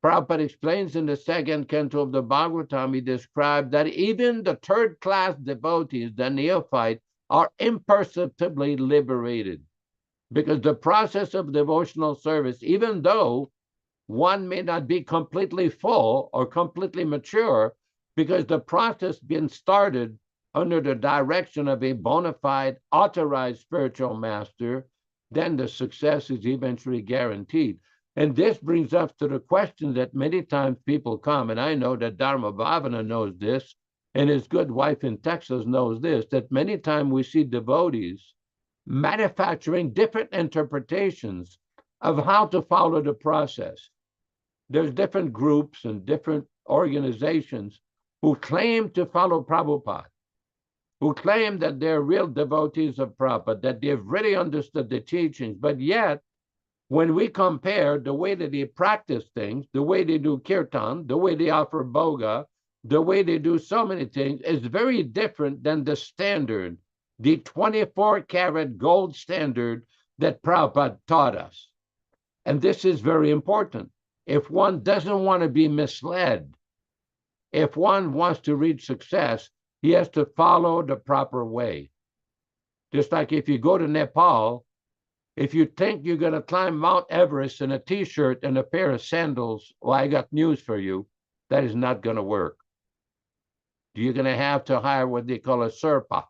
Prabhupada explains in the second canto of the Bhagavatam, he described that even the third-class devotees, the neophyte, are imperceptibly liberated. Because the process of devotional service, even though one may not be completely full or completely mature, because the process being started under the direction of a bona fide, authorized spiritual master, then the success is eventually guaranteed. And this brings us to the question that many times people come, and I know that Dharma Bhavana knows this, and his good wife in Texas knows this, that many times we see devotees manufacturing different interpretations of how to follow the process. There's different groups and different organizations who claim to follow Prabhupada, who claim that they're real devotees of Prabhupada, that they've really understood the teachings, but yet, when we compare the way that they practice things, the way they do kirtan, the way they offer bhoga, the way they do so many things, is very different than the standard, the 24-karat gold standard that Prabhupada taught us. And this is very important. If one doesn't want to be misled, if one wants to reach success, he has to follow the proper way. Just like if you go to Nepal, if you think you're going to climb Mount Everest in a t-shirt and a pair of sandals, well, I got news for you. That is not going to work. You're going to have to hire what they call a Sherpa.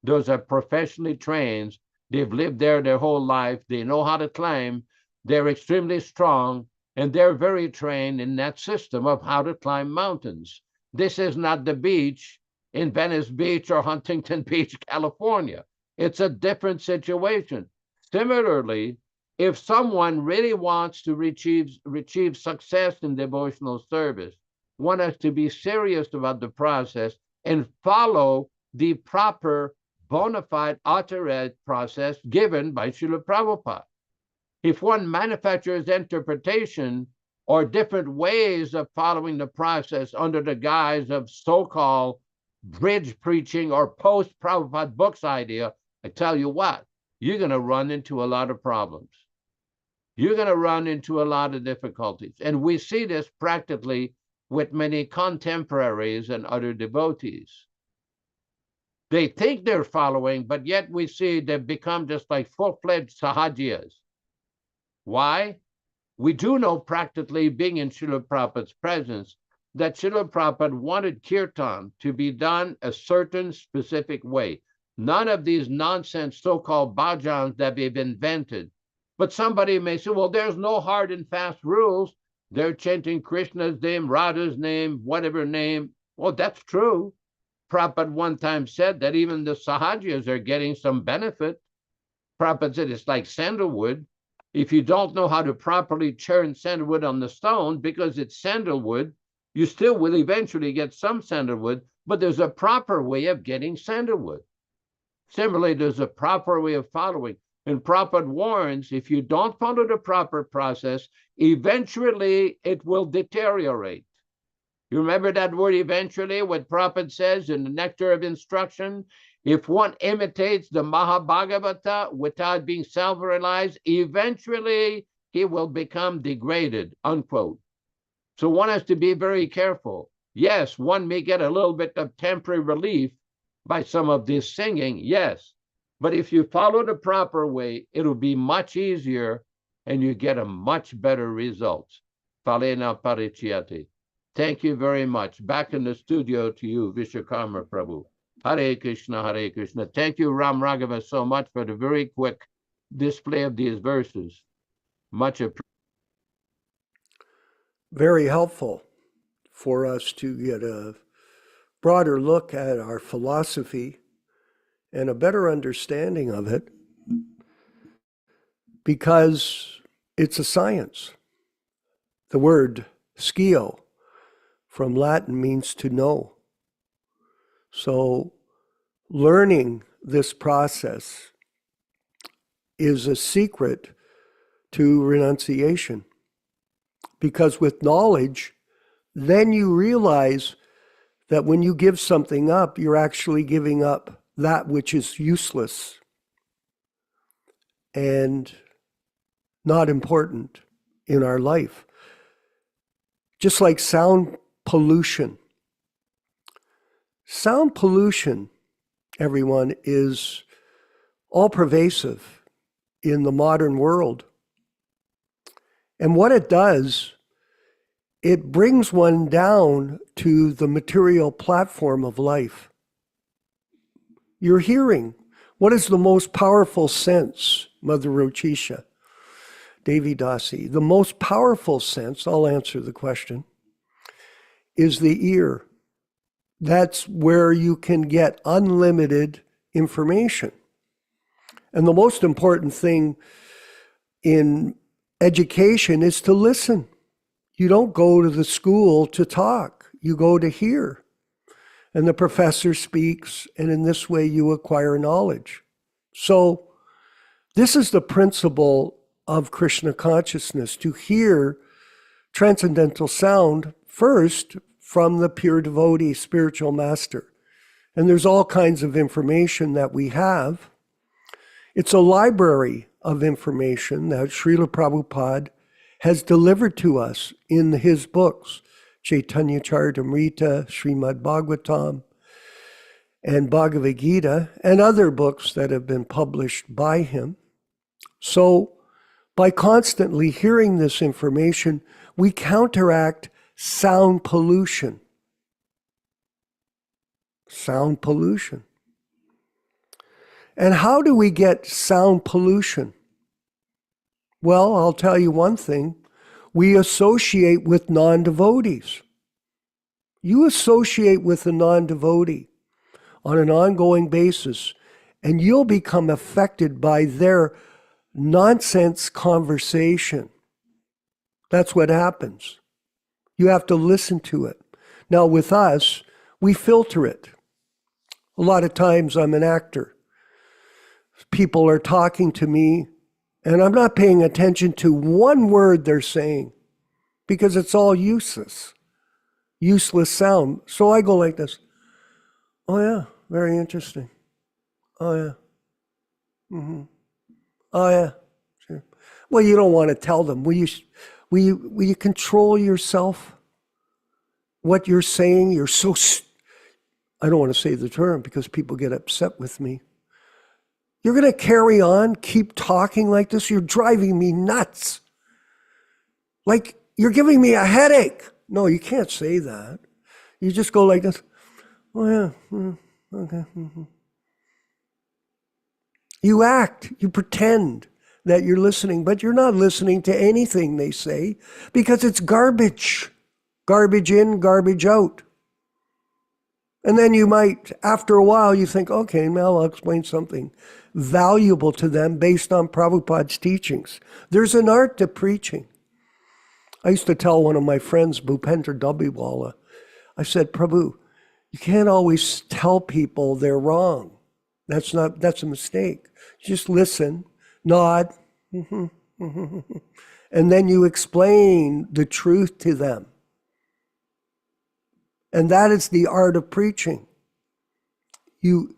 Those are professionally trained. They've lived there their whole life. They know how to climb. They're extremely strong, and they're very trained in that system of how to climb mountains. This is not the beach in Venice Beach or Huntington Beach, California. It's a different situation. Similarly, if someone really wants to achieve success in devotional service, one has to be serious about the process and follow the proper bona fide authorized process given by Śrīla Prabhupada. If one manufactures interpretation or different ways of following the process under the guise of so-called bridge preaching or post-Prabhupada books idea, I tell you what, you're going to run into a lot of problems. You're going to run into a lot of difficulties. And we see this practically with many contemporaries and other devotees. They think they're following, but yet we see they've become just like full-fledged sahajiyas. Why? We do know practically, being in Śrīla Prabhupada's presence, that Śrīla Prabhupada wanted kirtan to be done a certain specific way. None of these nonsense so-called bhajans that we've invented. But somebody may say, well, there's no hard and fast rules. They're chanting Krishna's name, Radha's name, whatever name. Well, that's true. Prabhupada one time said that even the Sahajas are getting some benefit. Prabhupada said it's like sandalwood. If you don't know how to properly churn sandalwood on the stone, because it's sandalwood, you still will eventually get some sandalwood, but there's a proper way of getting sandalwood. Similarly, there's a proper way of following. And Prabhupada warns, if you don't follow the proper process, eventually it will deteriorate. You remember that word eventually, what Prabhupada says in the Nectar of Instruction? If one imitates the Mahabhagavata without being self-realized, eventually he will become degraded, unquote. So one has to be very careful. Yes, one may get a little bit of temporary relief by some of this singing, yes. But if you follow the proper way, it'll be much easier and you get a much better result. Palena Parichyate. Thank you very much. Back in the studio to you, Vishwakarma Prabhu. Hare Krishna, Hare Krishna. Thank you, Ram Raghava, so much for the very quick display of these verses. Much appreciated. Very helpful for us to get a broader look at our philosophy and a better understanding of it, because it's a science. The word "scio" from Latin means to know. So learning this process is a secret to renunciation, because with knowledge, then you realize that when you give something up, you're actually giving up that which is useless and not important in our life. Just like sound pollution. Sound pollution, everyone, is all pervasive in the modern world. And what it does, it brings one down to the material platform of life. Your hearing. What is the most powerful sense, Mother Rochisha, Devi Dasi? The most powerful sense, I'll answer the question, is the ear. That's where you can get unlimited information. And the most important thing in education is to listen. You don't go to the school to talk, you go to hear. And the professor speaks, and in this way you acquire knowledge. So this is the principle of Krishna consciousness, to hear transcendental sound first from the pure devotee spiritual master. And there's all kinds of information that we have. It's a library of information that Śrīla Prabhupāda has delivered to us in his books, Chaitanya Charitamrita, Śrīmad-Bhāgavatam, and Bhagavad Gita, and other books that have been published by him. So by constantly hearing this information, we counteract sound pollution. Sound pollution. And how do we get sound pollution? Well, I'll tell you one thing. We associate with non-devotees. You associate with a non-devotee on an ongoing basis, and you'll become affected by their nonsense conversation. That's what happens. You have to listen to it. Now with us, we filter it. A lot of times I'm an actor. People are talking to me, and I'm not paying attention to one word they're saying because it's all useless sound. So I go like this. Oh yeah, very interesting. Oh yeah. Mm-hmm. Oh yeah. Sure. Well, you don't want to tell them. Will you control yourself? What you're saying, you're so, I don't want to say the term because people get upset with me. You're going to carry on, keep talking like this? You're driving me nuts. Like you're giving me a headache. No, you can't say that. You just go like this. Oh yeah, okay. Mm-hmm. You act, you pretend that you're listening, but you're not listening to anything they say because it's garbage. Garbage in, garbage out. And then you might, after a while, you think, okay, now I'll explain something valuable to them based on Prabhupada's teachings. There's an art to preaching. I used to tell one of my friends, Bhupendra Dabiwala, I said, Prabhu, you can't always tell people they're wrong. That's a mistake. Just listen, nod, and then you explain the truth to them. And that is the art of preaching. You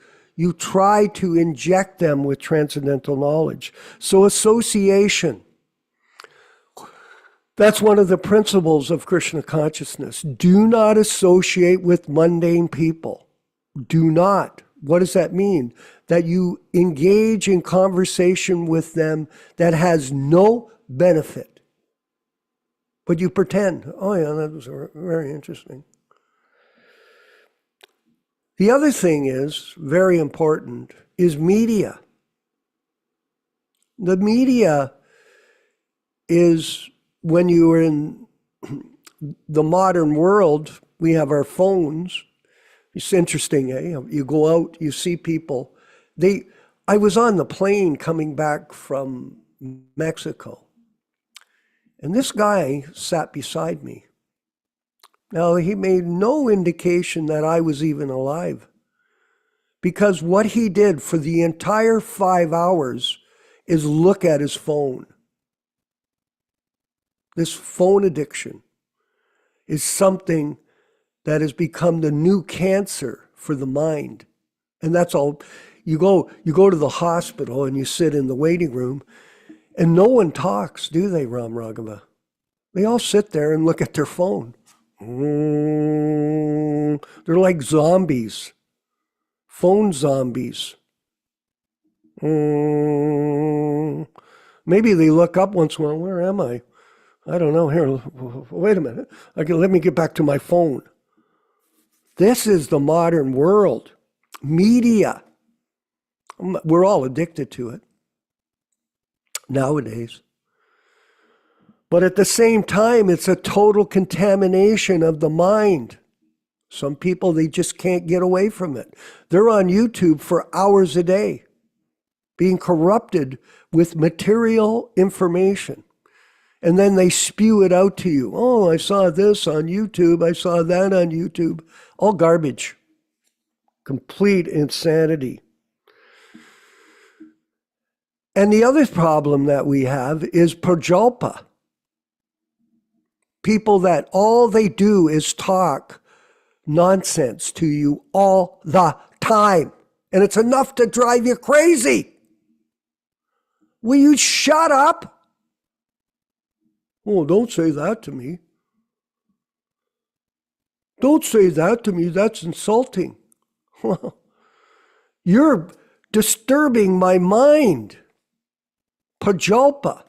try to inject them with transcendental knowledge. So association, that's one of the principles of Krishna consciousness. Do not associate with mundane people. Do not. What does that mean? That you engage in conversation with them that has no benefit. But you pretend, oh yeah, that was very interesting. The other thing is, very important, is media. The media is, when you are in the modern world, we have our phones. It's interesting, eh? You go out, you see people. I was on the plane coming back from Mexico, and this guy sat beside me. Now, he made no indication that I was even alive, because what he did for the entire 5 hours is look at his phone. This phone addiction is something that has become the new cancer for the mind. And that's all. You go to the hospital and you sit in the waiting room, and no one talks, do they, Ram Raghava? They all sit there and look at their phone. They're like zombies, phone zombies. Maybe they look up once in a while, where am I? I don't know, here, wait a minute. Let me get back to my phone. This is the modern world. Media. We're all addicted to it nowadays. But at the same time, it's a total contamination of the mind. Some people, they just can't get away from it. They're on YouTube for hours a day, being corrupted with material information. And then they spew it out to you. Oh, I saw this on YouTube. I saw that on YouTube. All garbage. Complete insanity. And the other problem that we have is prajalpa. People that all they do is talk nonsense to you all the time. And it's enough to drive you crazy. Will you shut up? Oh, don't say that to me. Don't say that to me. That's insulting. You're disturbing my mind. Prajalpa.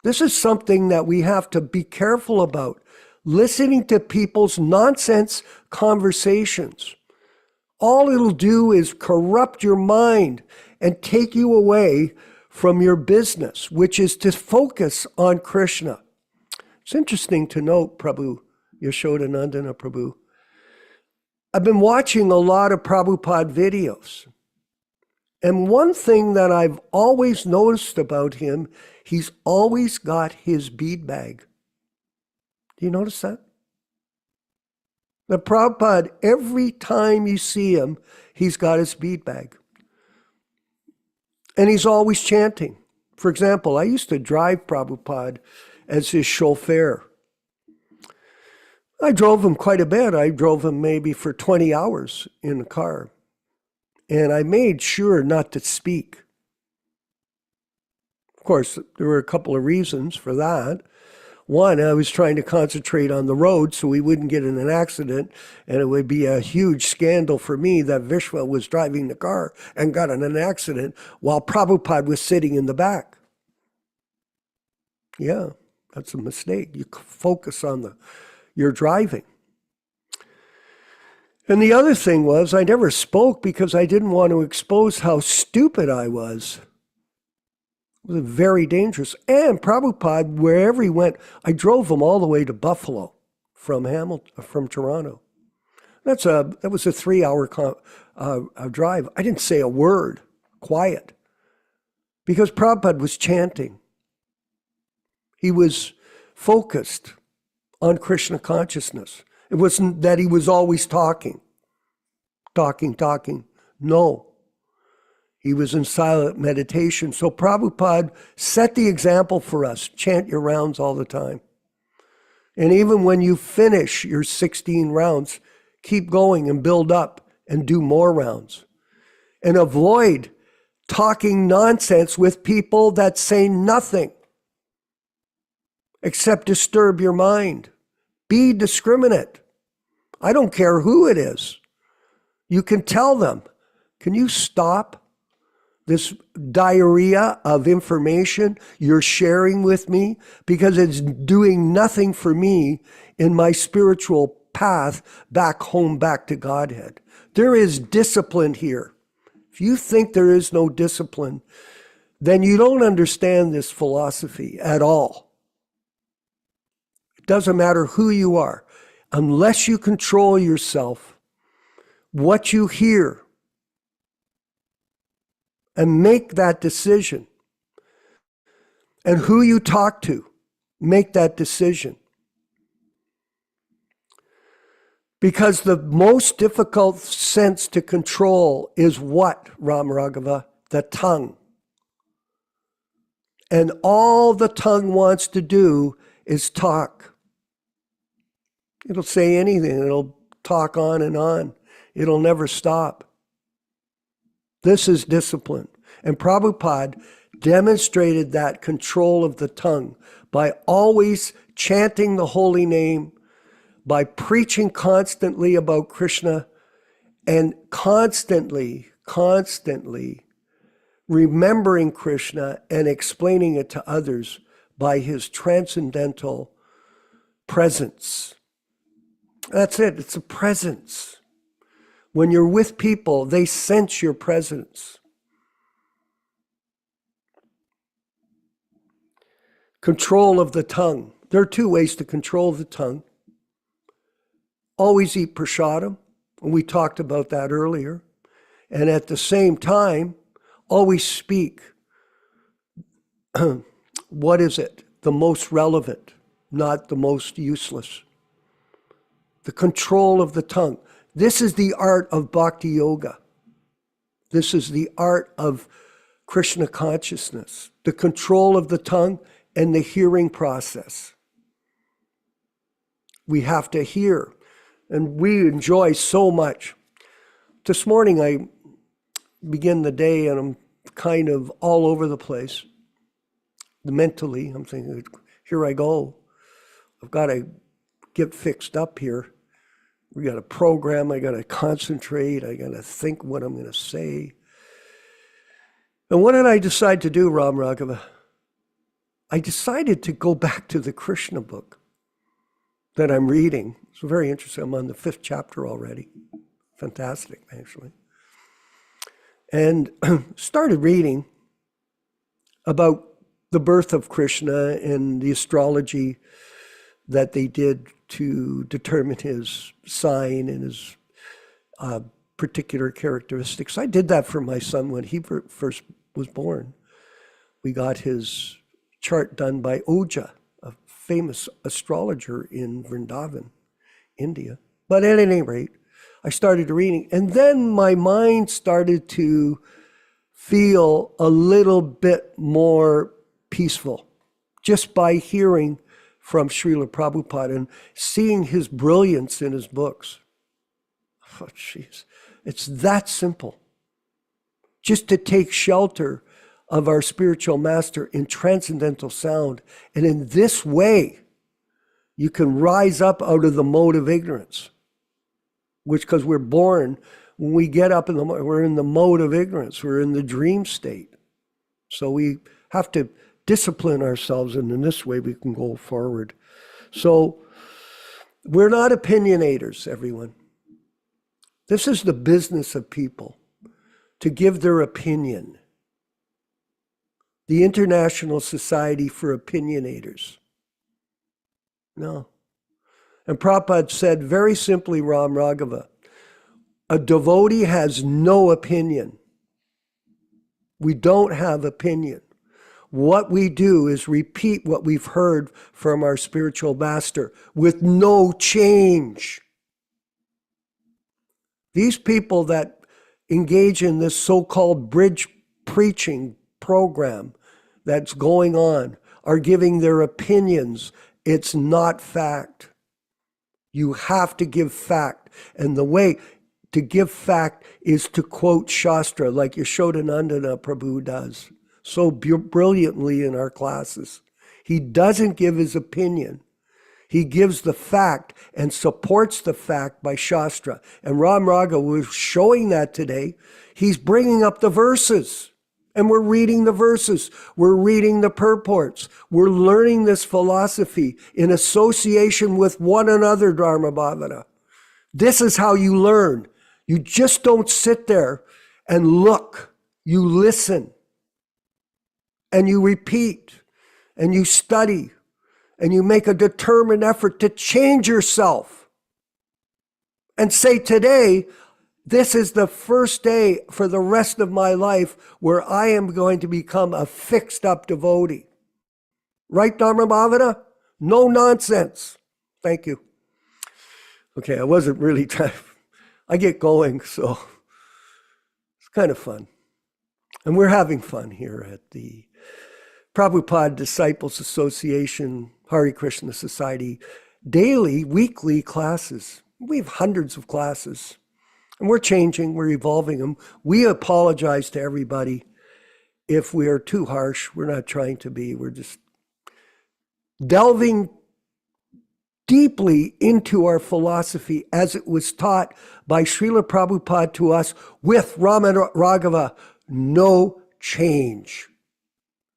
This is something that we have to be careful about. Listening to people's nonsense conversations. All it'll do is corrupt your mind and take you away from your business, which is to focus on Krishna. It's interesting to note, Prabhu, Yaśodā-nandana Prabhu. I've been watching a lot of Prabhupada videos. And one thing that I've always noticed about him, he's always got his bead bag. Do you notice that? The Prabhupada, every time you see him, he's got his bead bag. And he's always chanting. For example, I used to drive Prabhupada as his chauffeur. I drove him quite a bit. I drove him maybe for 20 hours in the car. And I made sure not to speak. Of course, there were a couple of reasons for that. One, I was trying to concentrate on the road so we wouldn't get in an accident, and it would be a huge scandal for me that Vishwa was driving the car and got in an accident while Prabhupada was sitting in the back. Yeah, that's a mistake. You focus on your driving. And the other thing was, I never spoke because I didn't want to expose how stupid I was. It was very dangerous. And Prabhupada, wherever he went, I drove him all the way to Buffalo from Toronto. That was a 3-hour drive. I didn't say a word, quiet, because Prabhupada was chanting. He was focused on Krishna consciousness. It wasn't that he was always talking. No. He was in silent meditation. So Prabhupada set the example for us. Chant your rounds all the time. And even when you finish your 16 rounds, keep going and build up and do more rounds. And avoid talking nonsense with people that say nothing except disturb your mind. Be discriminate. I don't care who it is. You can tell them, can you stop this diarrhea of information you're sharing with me, because it's doing nothing for me in my spiritual path back home, back to Godhead. There is discipline here. If you think there is no discipline, then you don't understand this philosophy at all. It doesn't matter who you are. Unless you control yourself, what you hear, and make that decision, and who you talk to, make that decision. Because the most difficult sense to control is what, Ram Raghava? The tongue. And all the tongue wants to do is talk. It'll say anything. It'll talk on and on. It'll never stop. This is discipline. And Prabhupada demonstrated that control of the tongue by always chanting the holy name, by preaching constantly about Krishna, and constantly remembering Krishna and explaining it to others by his transcendental presence. That's it. It's a presence. When you're with people, they sense your presence. Control of the tongue. There are 2 ways to control the tongue. Always eat prasadam, and we talked about that earlier. And at the same time, always speak. What is it? The most relevant, not the most useless. The control of the tongue. This is the art of bhakti yoga. This is the art of Krishna consciousness. The control of the tongue and the hearing process. We have to hear. And we enjoy so much. This morning I begin the day and I'm kind of all over the place. Mentally, I'm thinking, here I go. I've got to get fixed up here. We got a program, I got to concentrate, I got to think what I'm going to say. And what did I decide to do, Ram Raghava? I decided to go back to the Krishna book that I'm reading. It's very interesting. I'm on the 5th chapter already. Fantastic, actually. And started reading about the birth of Krishna and the astrology that they did to determine his sign and his particular characteristics. I did that for my son when he first was born. We got his chart done by Oja, a famous astrologer in Vrindavan, India. But at any rate, I started reading, and then my mind started to feel a little bit more peaceful just by hearing from Śrīla Prabhupāda and seeing his brilliance in his books. Oh, jeez. It's that simple. Just to take shelter of our spiritual master in transcendental sound. And in this way, you can rise up out of the mode of ignorance. Which, because we're born, when we get up we're in the mode of ignorance. We're in the dream state. So we have to discipline ourselves, and in this way we can go forward. So we're not opinionators, everyone. This is the business of people, to give their opinion. The International Society for Opinionators. No. And Prabhupada said very simply, Ram Raghava, A devotee has no opinion. We don't have opinion. What we do is repeat what we've heard from our spiritual master with no change. These people that engage in this so-called bridge preaching program that's going on are giving their opinions. It's not fact. You have to give fact. And the way to give fact is to quote Shastra like Yaśodā-nandana Prabhu does so brilliantly in our classes. He doesn't give his opinion. He gives the fact and supports the fact by Shastra. And Ram Raga was showing that today. He's bringing up the verses. And we're reading the verses. We're reading the purports. We're learning this philosophy in association with one another, Dharma Bhavana. This is how you learn. You just don't sit there and look. You listen. And you repeat. And you study. And you make a determined effort to change yourself. And say, today, this is the first day for the rest of my life where I am going to become a fixed up devotee. Right, Dharma Bhavana? No nonsense. Thank you. Okay, I wasn't really trying. I get going, so it's kind of fun. And we're having fun here at the Prabhupada Disciples Association, Hare Krishna Society, daily, weekly classes. We have hundreds of classes. And we're changing, we're evolving them. We apologize to everybody if we are too harsh. We're not trying to be. We're just delving deeply into our philosophy as it was taught by Śrīla Prabhupāda to us with Rama Raghava. No change.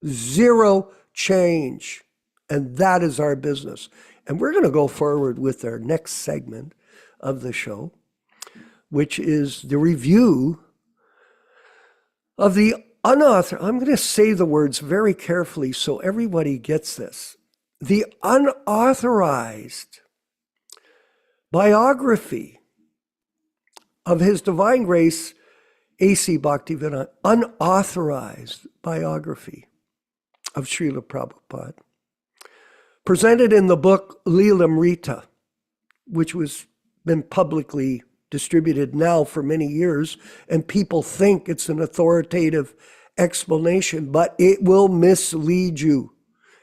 Zero change. And that is our business. And we're going to go forward with our next segment of the show, which is the review of the unauthorized, I'm going to say the words very carefully so everybody gets this, the unauthorized biography of His Divine Grace A.C. Bhaktivedanta, unauthorized biography of Śrīla Prabhupāda, presented in the book Līlamrita, which was been publicly distributed now for many years, and people think it's an authoritative explanation, but it will mislead you.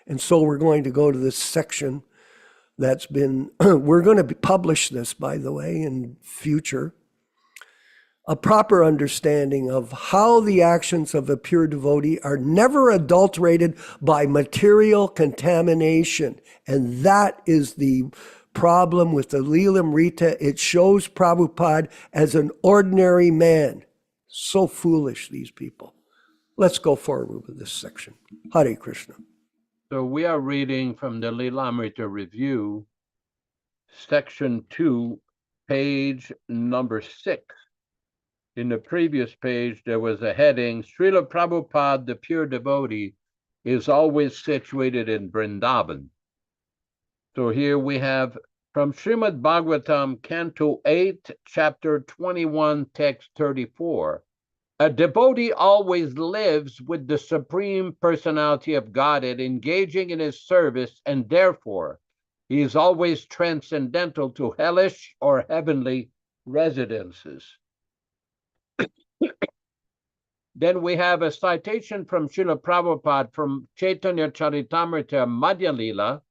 And so we're going to go to this section that's been, we're going to publish this, by the way, in future, a proper understanding of how the actions of a pure devotee are never adulterated by material contamination. And that is the problem with the Līlamrita. It shows Prabhupada as an ordinary man. So foolish, these people. Let's go forward with this section. Hare Krishna. So we are reading from the Līlamrita Review, section 2, page number 6. In the previous page, there was a heading, Śrīla Prabhupada, the pure devotee, is always situated in Vrindavan. So here we have from Śrīmad-Bhāgavatam, Canto 8, Chapter 21, Text 34. A devotee always lives with the Supreme Personality of Godhead, engaging in his service, and therefore he is always transcendental to hellish or heavenly residences. Then we have a citation from Śrīla Prabhupada from Chaitanya Charitamrita Madhya Lila,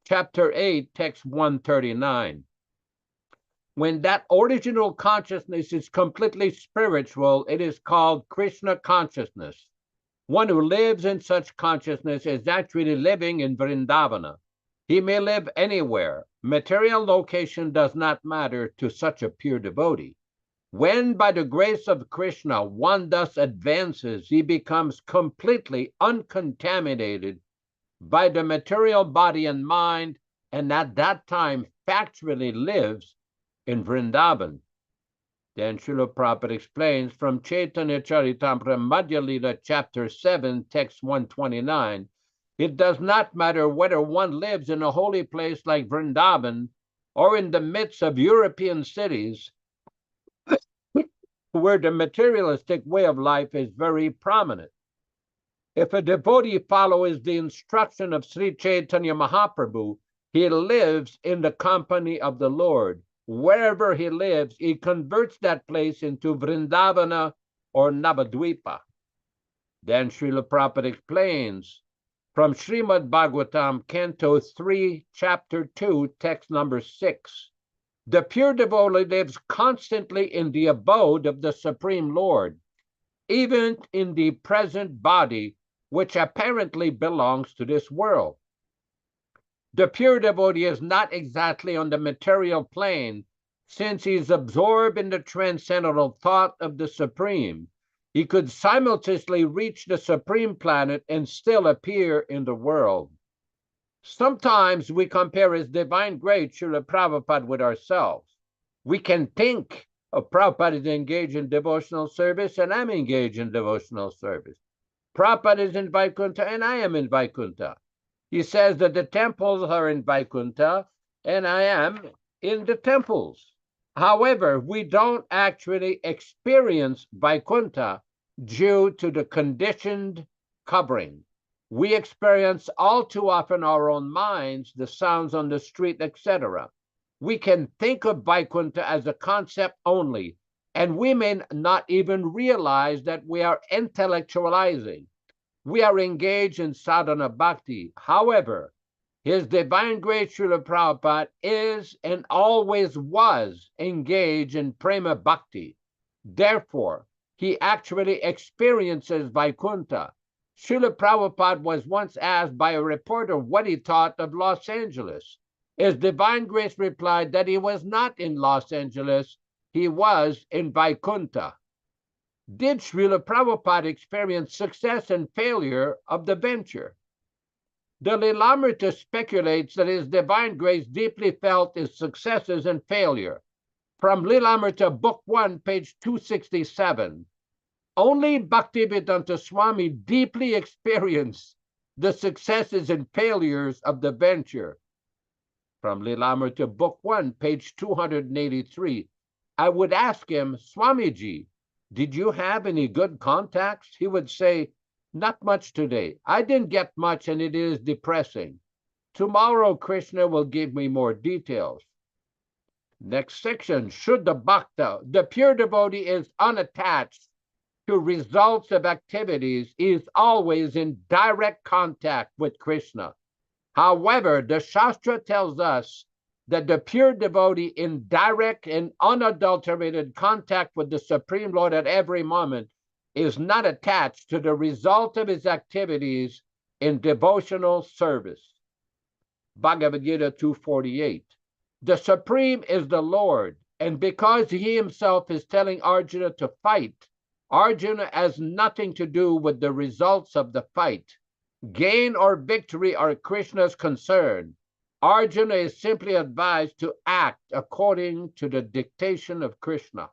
Chapter 8, Text 139. When that original consciousness is completely spiritual, it is called Krishna Consciousness. One who lives in such consciousness is actually living in Vrindavana. He may live anywhere. Material location does not matter to such a pure devotee. When, by the grace of Krishna, one thus advances, he becomes completely uncontaminated by the material body and mind, and at that time factually lives in Vrindavan. Then Śrīla Prabhupada explains from Chaitanya Charitamrita Madhya Lila, Chapter 7, Text 129, it does not matter whether one lives in a holy place like Vrindavan or in the midst of European cities. where the materialistic way of life is very prominent. If a devotee follows the instruction of Sri Chaitanya Mahaprabhu, he lives in the company of the Lord. Wherever he lives, he converts that place into Vrindavana or Navadvipa. Then Śrīla Prabhupāda explains from Śrīmad-Bhāgavatam, Canto 3, Chapter 2, text number 6. The pure devotee lives constantly in the abode of the Supreme Lord, even in the present body, which apparently belongs to this world. The pure devotee is not exactly on the material plane, since he is absorbed in the transcendental thought of the Supreme. He could simultaneously reach the Supreme planet and still appear in the world. Sometimes we compare His Divine Grace Śrīla Prabhupāda with ourselves. We can think of Prabhupada is engaged in devotional service and I'm engaged in devotional service. Prabhupada is in Vaikuntha and I am in Vaikuntha. He says that the temples are in Vaikuntha and I am in the temples. However, we don't actually experience Vaikuntha due to the conditioned covering. We experience all too often our own minds, the sounds on the street, etc. We can think of Vaikuntha as a concept only, and we may not even realize that we are intellectualizing. We are engaged in sadhana bhakti. However, His Divine Grace Śrīla Prabhupāda is and always was engaged in prema bhakti. Therefore, he actually experiences Vaikuntha. Śrīla Prabhupāda was once asked by a reporter what he thought of Los Angeles. His Divine Grace replied that he was not in Los Angeles, he was in Vaikuntha. Did Śrīla Prabhupāda experience success and failure of the venture? The Lilamrita speculates that His Divine Grace deeply felt his successes and failure. From Lilamrita, Book 1, page 267. Only Bhaktivedanta Swami deeply experienced the successes and failures of the venture. From Lilamrita, Book 1, page 283. I would ask him, Swamiji, did you have any good contacts? He would say, not much today. I didn't get much and it is depressing. Tomorrow, Krishna will give me more details. Next section, Shuddha Bhakta. The pure devotee is unattached to results of activities. He is always in direct contact with Krishna. However, the Shastra tells us that the pure devotee in direct and unadulterated contact with the Supreme Lord at every moment is not attached to the result of his activities in devotional service. Bhagavad Gita 2:48. The Supreme is the Lord, and because he himself is telling Arjuna to fight, Arjuna has nothing to do with the results of the fight. Gain or victory are Krishna's concern. Arjuna is simply advised to act according to the dictation of Krishna.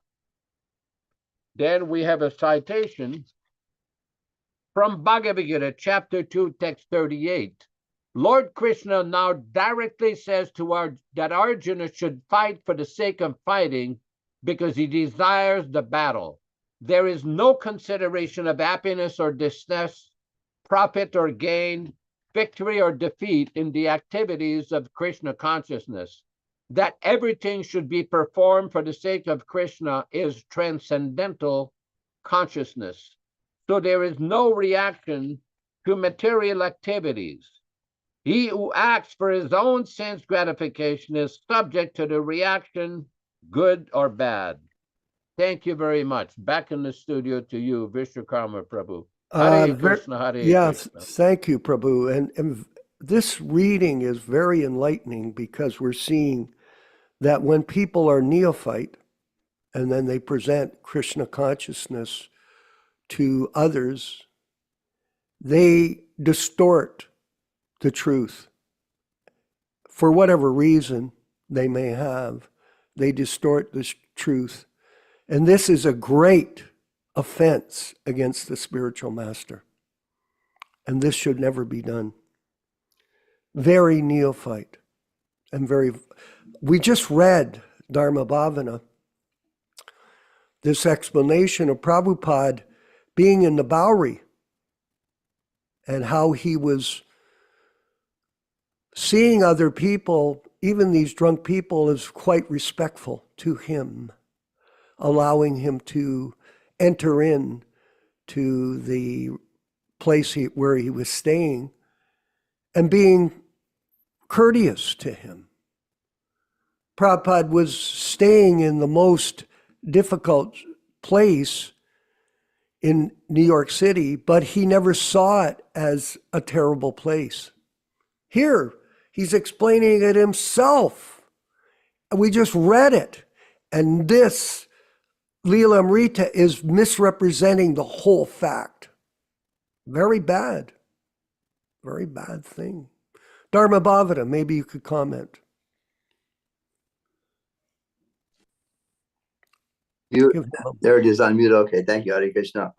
Then we have a citation from Bhagavad Gita, chapter 2, text 38. Lord Krishna now directly says to that Arjuna should fight for the sake of fighting because he desires the battle. There is no consideration of happiness or distress, profit or gain, victory or defeat in the activities of Krishna consciousness. That everything should be performed for the sake of Krishna is transcendental consciousness. So there is no reaction to material activities. He who acts for his own sense gratification is subject to the reaction, good or bad. Thank you very much. Back in the studio to you, Vishwakarma Prabhu. Hare Krishna, Hare yes, Krishna. Thank you, Prabhu. And this reading is very enlightening because we're seeing that when people are neophyte and then they present Krishna consciousness to others, they distort the truth. For whatever reason they may have, they distort the truth. And this is a great offense against the spiritual master. And this should never be done. Very neophyte and very... We just read Dharma Bhavana this explanation of Prabhupada being in the Bowery and how he was seeing other people, even these drunk people, as quite respectful to him, allowing him to enter in to the place where he was staying and being courteous to him. Prabhupada was staying in the most difficult place in New York City, but he never saw it as a terrible place. Here, he's explaining it himself. We just read it. And this Leela Amrita is misrepresenting the whole fact. Very bad thing. Dharma Bhavata, maybe you could comment. There it is on mute. Okay, thank you, Hare Krishna.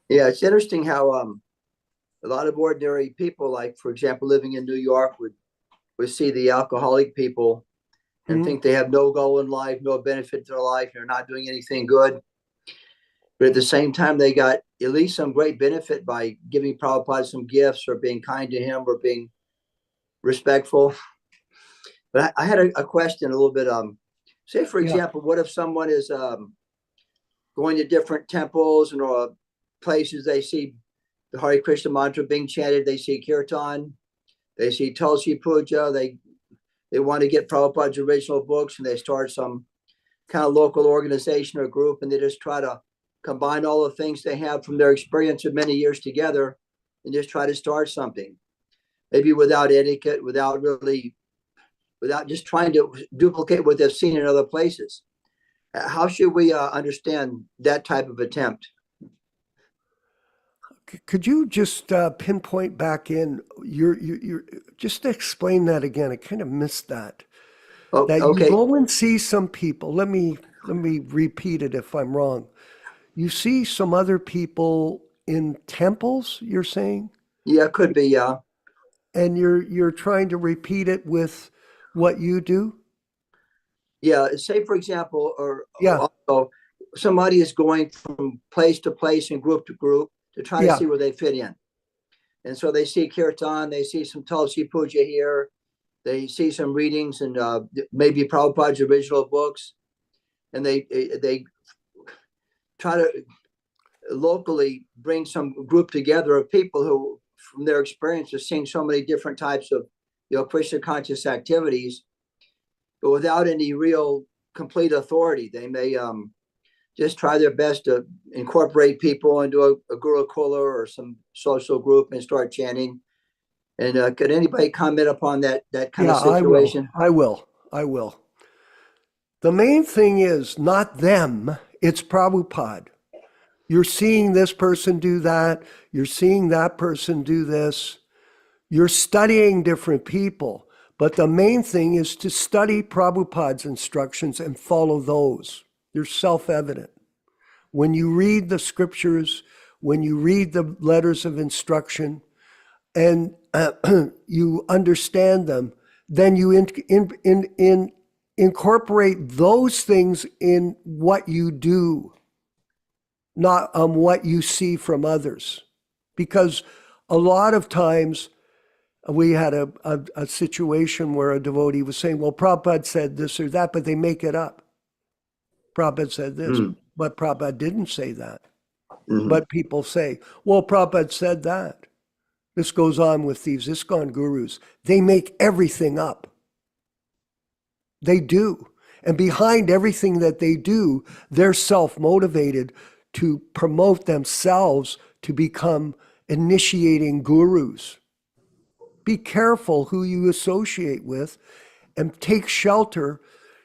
Yeah, it's interesting how a lot of ordinary people, like, for example, living in New York, would see the alcoholic people and think they have no goal in life, no benefit to their life, they're not doing anything good. But at the same time, they got at least some great benefit by giving Prabhupada some gifts or being kind to him or being respectful. But I had a question a little bit. Say, for example, what if someone is going to different temples and places, they see the Hare Krishna mantra being chanted, they see kirtan, they see Tulsi Puja, they want to get Prabhupada's original books, and they start some kind of local organization or group, and they just try to combine all the things they have from their experience of many years together and just try to start something. Maybe without etiquette, without just trying to duplicate what they've seen in other places. How should we understand that type of attempt? Could you just pinpoint back in your just explain that again? I kind of missed that. Oh, that okay. You go and see some people. Let me repeat it if I'm wrong. You see some other people in temples, you're saying? Yeah, it could be, yeah. And you're trying to repeat it with what you do? Yeah, say for example, also somebody is going from place to place and group to group to try to see where they fit in. And so they see kirtan, they see some Tulsi Puja here, they see some readings and maybe Prabhupada's original books, and they try to locally bring some group together of people who, from their experience, are seeing so many different types of Krishna conscious activities, but without any real complete authority. They may just try their best to incorporate people into a Gurukula or some social group and start chanting. And could anybody comment upon that kind of situation? I will. The main thing is not them, it's Prabhupada. You're seeing this person do that. You're seeing that person do this. You're studying different people. But the main thing is to study Prabhupada's instructions and follow those. They're self-evident. When you read the scriptures, when you read the letters of instruction, and you understand them, then you incorporate those things in what you do, not what you see from others. Because a lot of times we had a situation where a devotee was saying, well, Prabhupada said this or that, but they make it up. Prabhupada said this, but Prabhupada didn't say that. But people say, well, Prabhupada said that. This goes on with these ISKCON gurus. They make everything up. They do. And behind everything that they do, they're self-motivated to promote themselves to become initiating gurus. Be careful who you associate with and take shelter.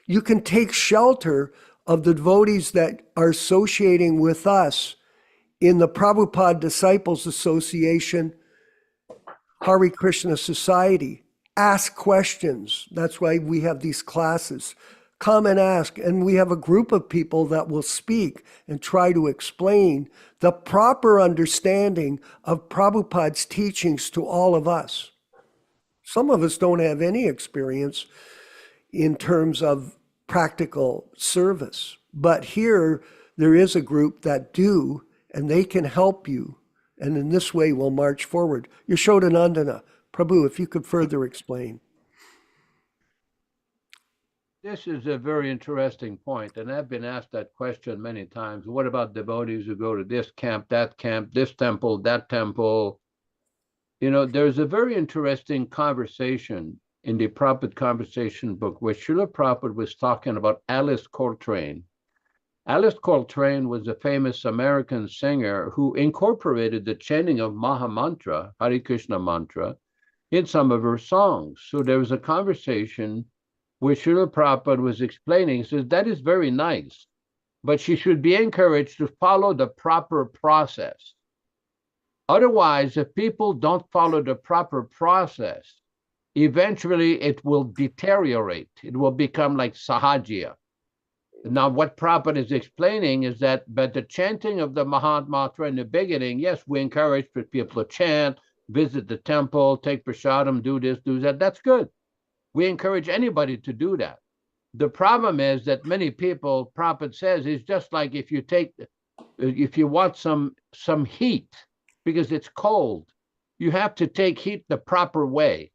You can take shelter of the devotees that are associating with us in the Prabhupada Disciples Association, Hare Krishna Society. Ask questions. That's why we have these classes. Come and ask. And we have a group of people that will speak and try to explain the proper understanding of Prabhupada's teachings to all of us. Some of us don't have any experience in terms of practical service. But here, there is a group that do, and they can help you. And in this way, we'll march forward. Yaśodā-nandana, Prabhu, if you could further explain. This is a very interesting point, and I've been asked that question many times. What about devotees who go to this camp, this temple, that temple? You know, there's a very interesting conversation in the Prabhupada Conversation book where Śrīla Prabhupada was talking about Alice Coltrane. Alice Coltrane was a famous American singer who incorporated the chanting of Maha Mantra, Hare Krishna mantra, in some of her songs. So there was a conversation where Śrīla Prabhupada was explaining, says that is very nice, but she should be encouraged to follow the proper process. Otherwise, if people don't follow the proper process, eventually it will deteriorate. It will become like Sahajya. Now, what Prabhupada is explaining is that by the chanting of the Maha Mantra in the beginning, yes, we encourage people to chant, visit the temple, take prasadam, do this, do that. That's good. We encourage anybody to do that. The problem is that many people, Prabhupada says, is just like if you want some heat because it's cold, you have to take heat the proper way.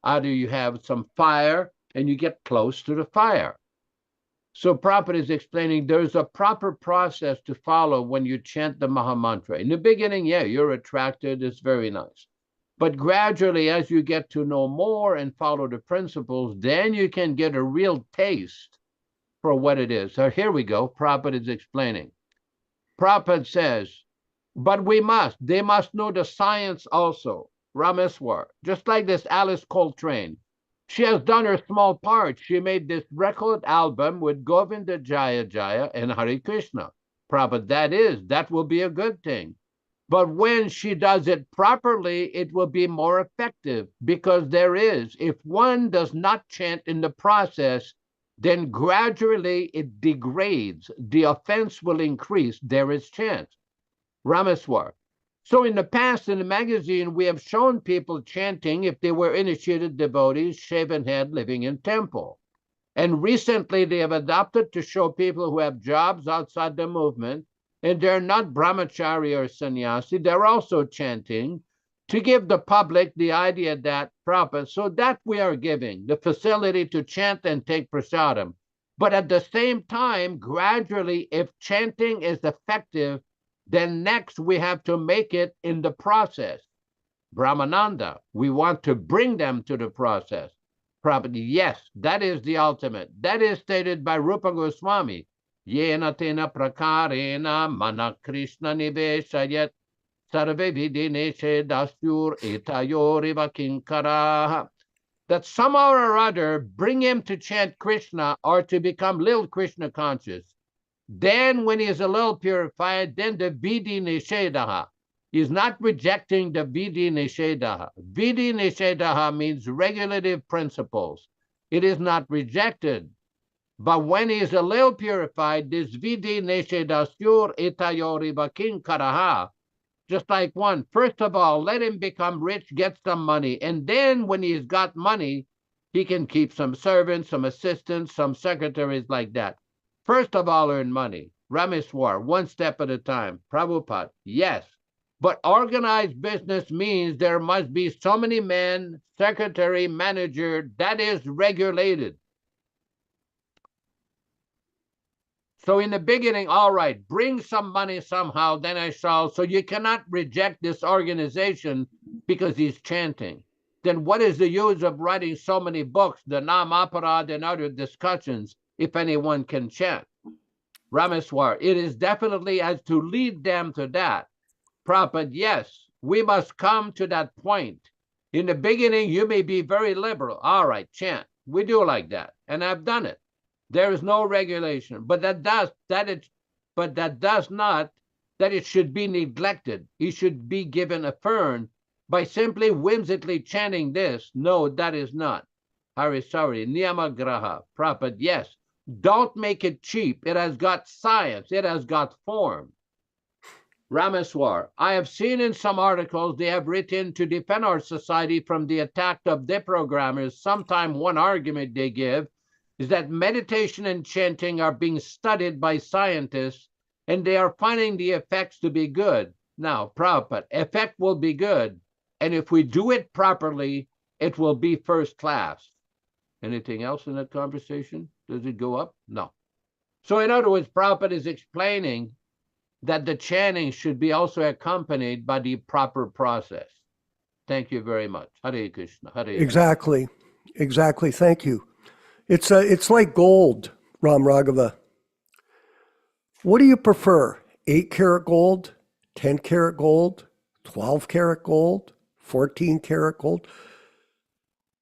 Either you have some fire and you get close to the fire. So Prabhupada is explaining there's a proper process to follow when you chant the Maha Mantra. In the beginning, yeah, you're attracted, it's very nice. But gradually, as you get to know more and follow the principles, then you can get a real taste for what it is. So here we go. Prabhupada is explaining. Prabhupada says, but they must know the science also, Rameswar. Just like this Alice Coltrane. She has done her small part. She made this record album with Govinda Jaya Jaya and Hare Krishna. Prabhupada, that will be a good thing. But when she does it properly, it will be more effective because if one does not chant in the process, then gradually it degrades. The offense will increase. There is chant. Rameswar. So in the past, in the magazine, we have shown people chanting if they were initiated devotees, shaven head, living in temple. And recently, they have adopted to show people who have jobs outside the movement, and they're not brahmachari or sannyasi, they're also chanting to give the public the idea that Prabhupada, so that we are giving the facility to chant and take prasadam. But at the same time, gradually, if chanting is effective, then next we have to make it in the process. Brahmananda, we want to bring them to the process. Prabhupada, yes, that is the ultimate. That is stated by Rupa Goswami. Yena tena prakarena mana Krishna niveshayat sarve vidine dasyur etayoriva kinkaraha. That somehow or other bring him to chant Krishna or to become little Krishna conscious. Then when he is a little purified, then the vidhi nishedaha. He is not rejecting the vidhi nishedaha. Vidhi nishedaha means regulative principles. It is not rejected. But when he is a little purified, this vidhi nishedasyur etayori bakin karaha, just like one, first of all, let him become rich, get some money. And then when he's got money, he can keep some servants, some assistants, some secretaries like that. First of all, earn money. Rameswar, one step at a time. Prabhupada, yes. But organized business means there must be so many men, secretary, manager, that is regulated. So in the beginning, all right, bring some money somehow, then I shall. So you cannot reject this organization because he's chanting. Then what is the use of writing so many books, the Namaparad and other discussions, if anyone can chant? Rameswar, it is definitely as to lead them to that. Prabhupada, yes, we must come to that point. In the beginning, you may be very liberal. All right, chant. We do like that, and I've done it. There is no regulation, but that does not that it should be neglected. It should be given a fern by simply whimsically chanting this. No, that is not. Harisari, Niyamagraha, Prabhupada, yes. Don't make it cheap. It has got science. It has got form. Rameswar, I have seen in some articles they have written to defend our society from the attack of deprogrammers. Sometime one argument they give is that meditation and chanting are being studied by scientists and they are finding the effects to be good. Now, Prabhupada, effect will be good, and if we do it properly, it will be first class. Anything else in that conversation? Does it go up? No. So in other words, Prabhupada is explaining that the chanting should be also accompanied by the proper process. Thank you very much. Hare Krishna. Hare Krishna. Exactly. Exactly. Thank you. It's like gold, Ram Raghava. What do you prefer? 8-karat gold, 10-karat gold, 12-karat gold, 14-karat gold,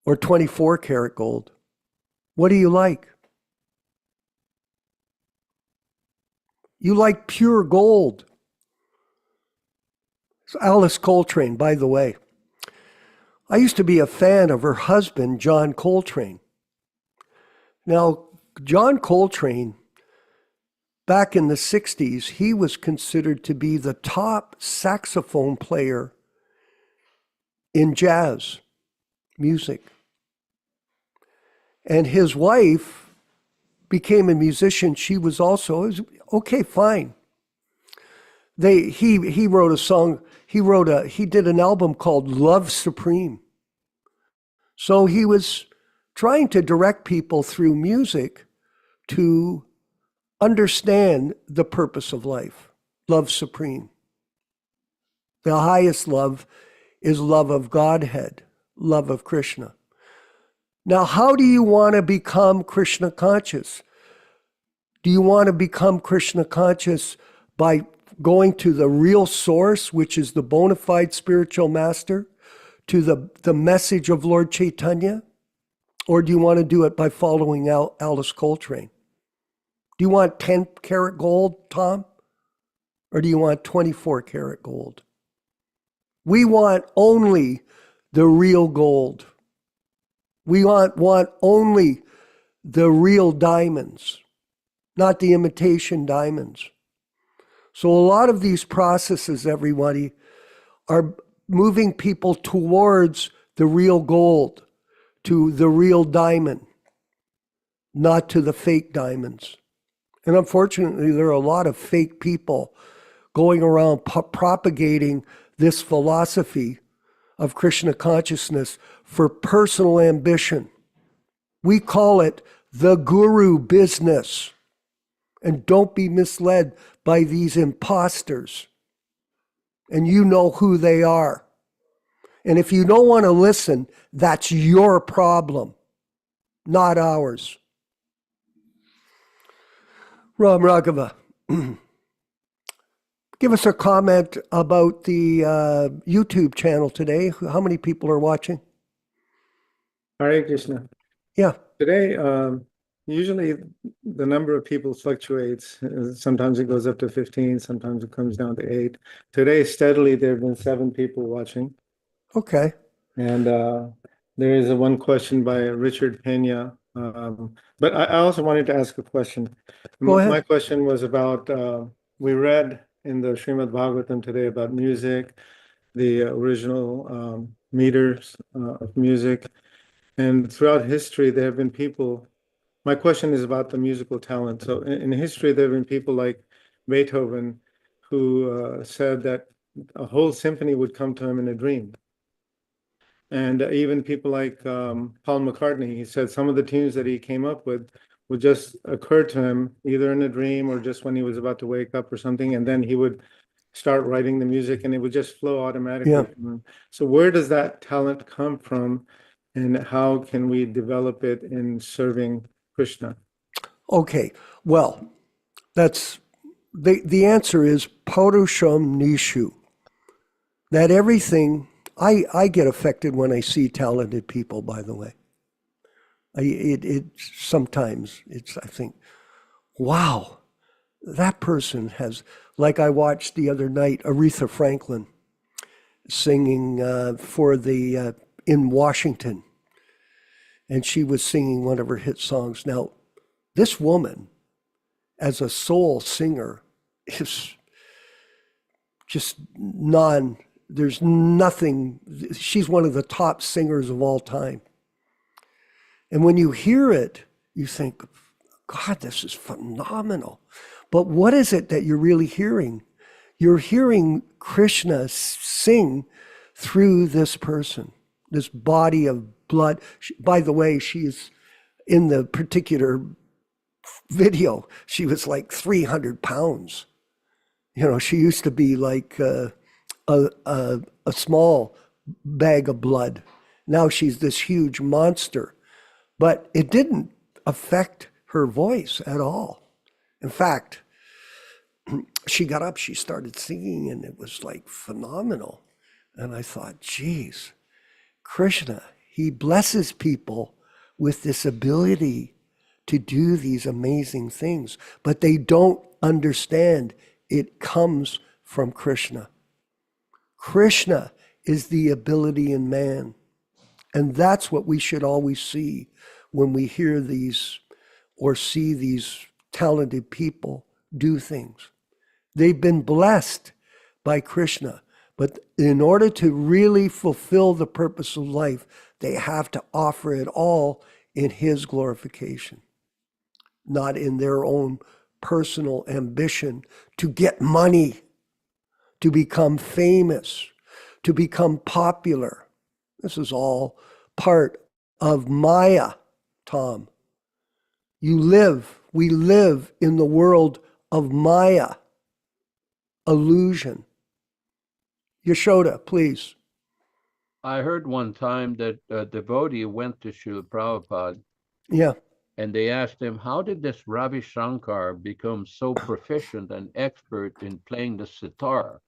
or 24-karat gold? What do you like? You like pure gold. It's Alice Coltrane, by the way. I used to be a fan of her husband, John Coltrane. Now, John Coltrane, back in the 60s, he was considered to be the top saxophone player in jazz music. And his wife became a musician. She was also, okay, fine. He wrote a song, he did an album called Love Supreme. So he was trying to direct people through music to understand the purpose of life. Love supreme. The highest love is love of Godhead, love of Krishna. Now, how do you want to become Krishna conscious? Do you want to become Krishna conscious by going to the real source, which is the bona fide spiritual master, to the message of Lord Chaitanya? Or do you want to do it by following Alice Coltrane? Do you want 10-karat gold, Tom? Or do you want 24-karat gold? We want only the real gold. We want only the real diamonds, not the imitation diamonds. So a lot of these processes, everybody, are moving people towards the real gold, to the real diamond, not to the fake diamonds. And unfortunately, there are a lot of fake people going around propagating this philosophy of Krishna consciousness for personal ambition. We call it the guru business. And don't be misled by these imposters. And you know who they are. And if you don't want to listen, that's your problem, not ours. Ram Raghava, give us a comment about the YouTube channel today. How many people are watching? Hare Krishna. Yeah. Today, usually the number of people fluctuates. Sometimes it goes up to 15, sometimes it comes down to 8. Today, steadily, there have been 7 people watching. Okay. And there is one question by Richard Pena. But I also wanted to ask a question. Go ahead. My question was about, we read in the Śrīmad-Bhāgavatam today about music, the original meters of music. And throughout history, there have been people, my question is about the musical talent. So in history, there have been people like Beethoven who said that a whole symphony would come to him in a dream. And even people like Paul McCartney, he said some of the tunes that he came up with would just occur to him either in a dream or just when he was about to wake up or something. And then he would start writing the music and it would just flow automatically. Yeah. From him. So where does that talent come from and how can we develop it in serving Krishna? Okay. Well, that's the answer is Paurusham Nishu. That everything, I get affected when I see talented people, by the way. Sometimes I think, wow, that person has, like I watched the other night, Aretha Franklin singing in Washington. And she was singing one of her hit songs. Now, this woman, as a soul singer, is just there's nothing, she's one of the top singers of all time. And when you hear it, you think, God, this is phenomenal. But what is it that you're really hearing? You're hearing Krishna sing through this person, this body of blood. By the way, she's in the particular video, she was like 300 pounds. You know, she used to be like a small bag of blood. Now she's this huge monster. But it didn't affect her voice at all. In fact, she got up, she started singing, and it was like phenomenal. And I thought, geez, Krishna, he blesses people with this ability to do these amazing things, but they don't understand it comes from Krishna. Krishna is the ability in man. And that's what we should always see when we hear these or see these talented people do things. They've been blessed by Krishna, but in order to really fulfill the purpose of life, they have to offer it all in his glorification, not in their own personal ambition to get money, to become famous, to become popular. This is all part of Maya, Tom. We live in the world of Maya, illusion. Yaśodā, please. I heard one time that a devotee went to Śrīla Prabhupada. Yeah. And they asked him, how did this Ravi Shankar become so proficient and expert in playing the sitar?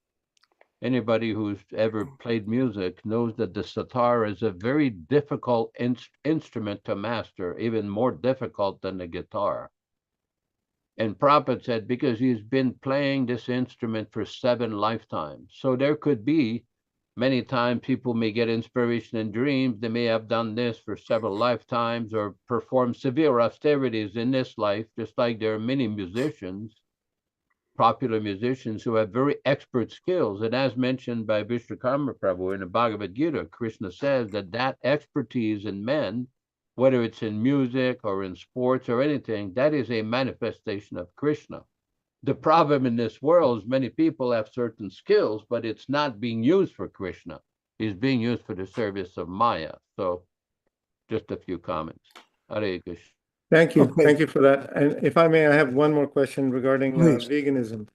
Anybody who's ever played music knows that the sitar is a very difficult instrument to master, even more difficult than the guitar. And Prabhupada said, because he's been playing this instrument for 7 lifetimes. So there could be many times people may get inspiration in dreams. They may have done this for several lifetimes or performed severe austerities in this life, just like there are many musicians, popular musicians, who have very expert skills. And as mentioned by Vishwakarma Prabhu in the Bhagavad Gita, Krishna says that expertise in men, whether it's in music or in sports or anything, that is a manifestation of Krishna. The problem in this world is many people have certain skills, but it's not being used for Krishna. It's being used for the service of Maya. So just a few comments. Hare Krishna. Thank you. Okay. Thank you for that. And if I may, I have one more question regarding veganism.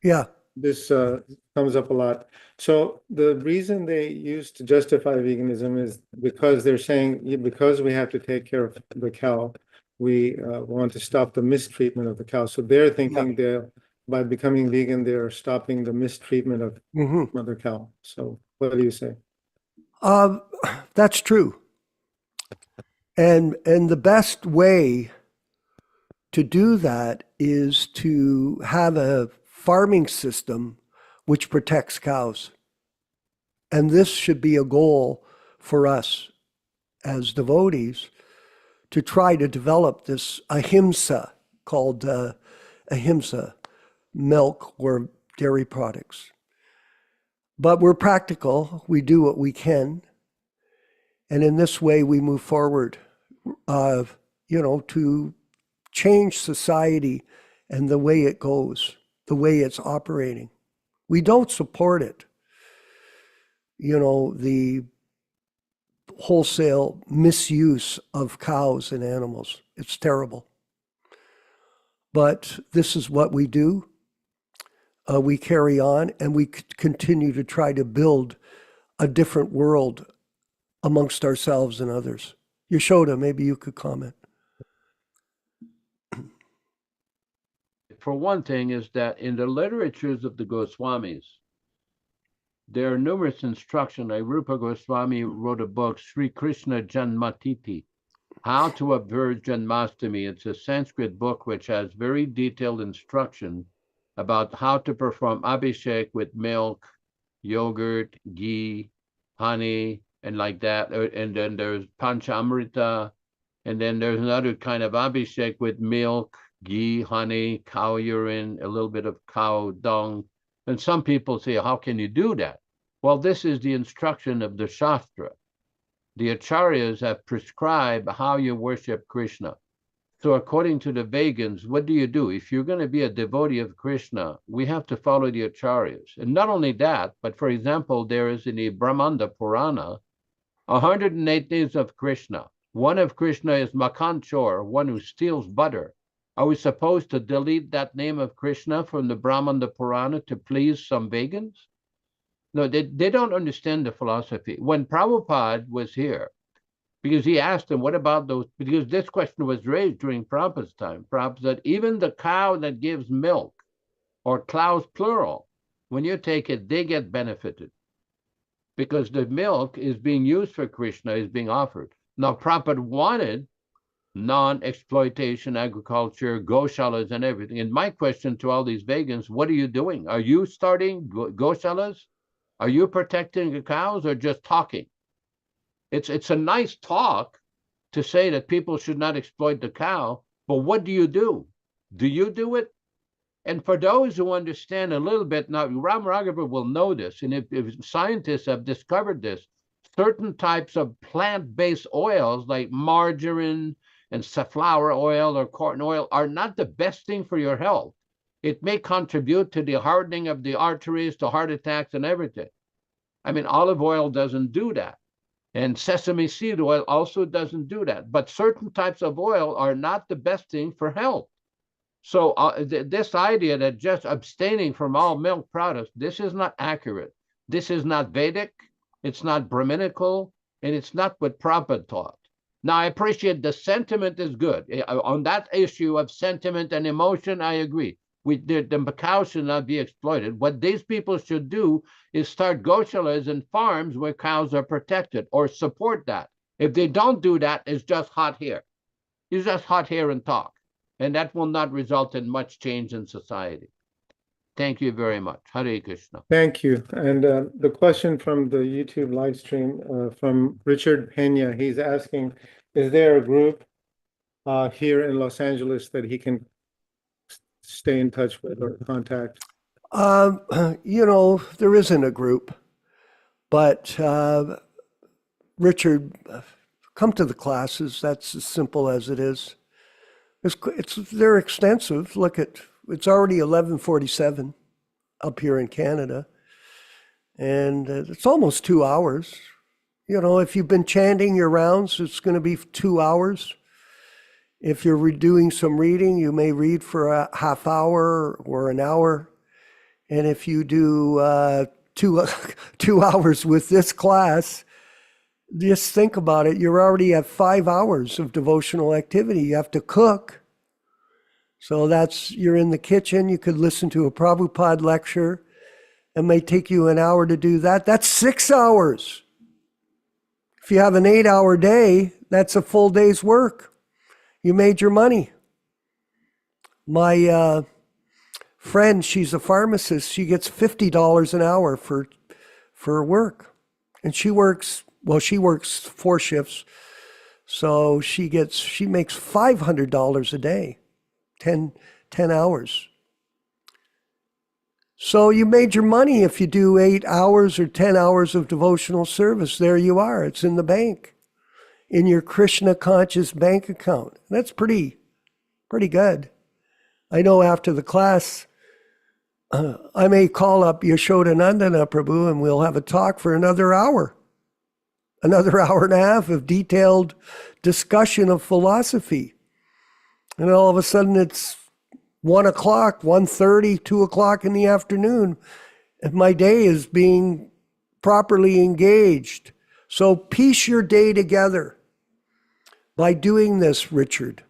Yeah. This comes up a lot. So the reason they used to justify veganism is because they're saying, because we have to take care of the cow, we want to stop the mistreatment of the cow. So they're thinking by becoming vegan, they're stopping the mistreatment of mother cow. So what do you say? That's true. And the best way to do that is to have a farming system which protects cows. And this should be a goal for us as devotees, to try to develop this ahimsa, called ahimsa, milk or dairy products. But we're practical, we do what we can, and in this way we move forward, to change society and the way it goes, the way it's operating. We don't support it. The wholesale misuse of cows and animals. It's terrible. But this is what we do. We carry on and we continue to try to build a different world amongst ourselves and others. Yaśodā, maybe you could comment. For one thing is that in the literatures of the Goswamis, there are numerous instructions. Like Rupa Goswami wrote a book, Sri Krishna Janmatiti, How to Observe Janmashtami. It's a Sanskrit book which has very detailed instruction about how to perform abhishek with milk, yogurt, ghee, honey, and like that. And then there's panchamrita, and then there's another kind of abhishek with milk, ghee, honey, cow urine, a little bit of cow dung. And some people say, how can you do that? Well, this is the instruction of the Shastra. The Acharyas have prescribed how you worship Krishna. So according to the Vegans, what do you do? If you're going to be a devotee of Krishna, we have to follow the Acharyas. And not only that, but for example, there is in the Brahmanda Purana, 108 names of Krishna. One of Krishna is Makanchor, one who steals butter. Are we supposed to delete that name of Krishna from the Brahmanda Purana to please some Vegans? No, they don't understand the philosophy. When Prabhupada was here, because he asked them, what about those? Because this question was raised during Prabhupada's time. Prabhupada said, even the cow that gives milk, or cows plural, when you take it, they get benefited. Because the milk is being used for Krishna, is being offered. Now, Prabhupada wanted non-exploitation agriculture, goshalas and everything. And my question to all these Vegans, what are you doing? Are you starting goshalas? Are you protecting the cows or just talking? It's a nice talk to say that people should not exploit the cow, but what do you do? Do you do it? And for those who understand a little bit, now Ram Raghava will know this, and if scientists have discovered this, certain types of plant-based oils like margarine and safflower oil or corn oil are not the best thing for your health. It may contribute to the hardening of the arteries, to heart attacks and everything. I mean, olive oil doesn't do that. And sesame seed oil also doesn't do that. But certain types of oil are not the best thing for health. So this idea that just abstaining from all milk products, this is not accurate. This is not Vedic, it's not Brahminical, and it's not what Prabhupada taught. Now, I appreciate the sentiment is good. On that issue of sentiment and emotion, I agree. The cows should not be exploited. What these people should do is start goshalas and farms where cows are protected, or support that. If they don't do that, it's just hot air. It's just hot air and talk. And that will not result in much change in society. Thank you very much. Hare Krishna. Thank you. And the question from the YouTube live stream from Richard Pena, he's asking, is there a group here in Los Angeles that he can stay in touch with or contact? You know, there isn't a group, but Richard, come to the classes. That's as simple as it is. They're extensive. Look at, it's already 11:47 up here in Canada, and it's almost 2 hours. You know, if you've been chanting your rounds, it's going to be 2 hours. If you're doing some reading, you may read for a half hour or an hour. And if you do 2 hours with this class, just think about it. You're already at 5 hours of devotional activity. You have to cook. So you're in the kitchen. You could listen to a Prabhupada lecture. It may take you an hour to do that. That's 6 hours. If you have an 8-hour day, that's a full day's work. You made your money. My friend, she's a pharmacist. She gets $50 an hour for work. And she works 4 shifts. So she makes $500 a day, 10 hours. So you made your money if you do 8 hours or 10 hours of devotional service. There you are. It's in the bank, in your Krishna conscious bank account. That's pretty good. I know after the class, I may call up Yaśodā-nandana Prabhu and we'll have a talk for another hour and a half of detailed discussion of philosophy. And all of a sudden it's 1 o'clock, 1:30, 2 o'clock in the afternoon, and my day is being properly engaged. So piece your day together by doing this, Richard.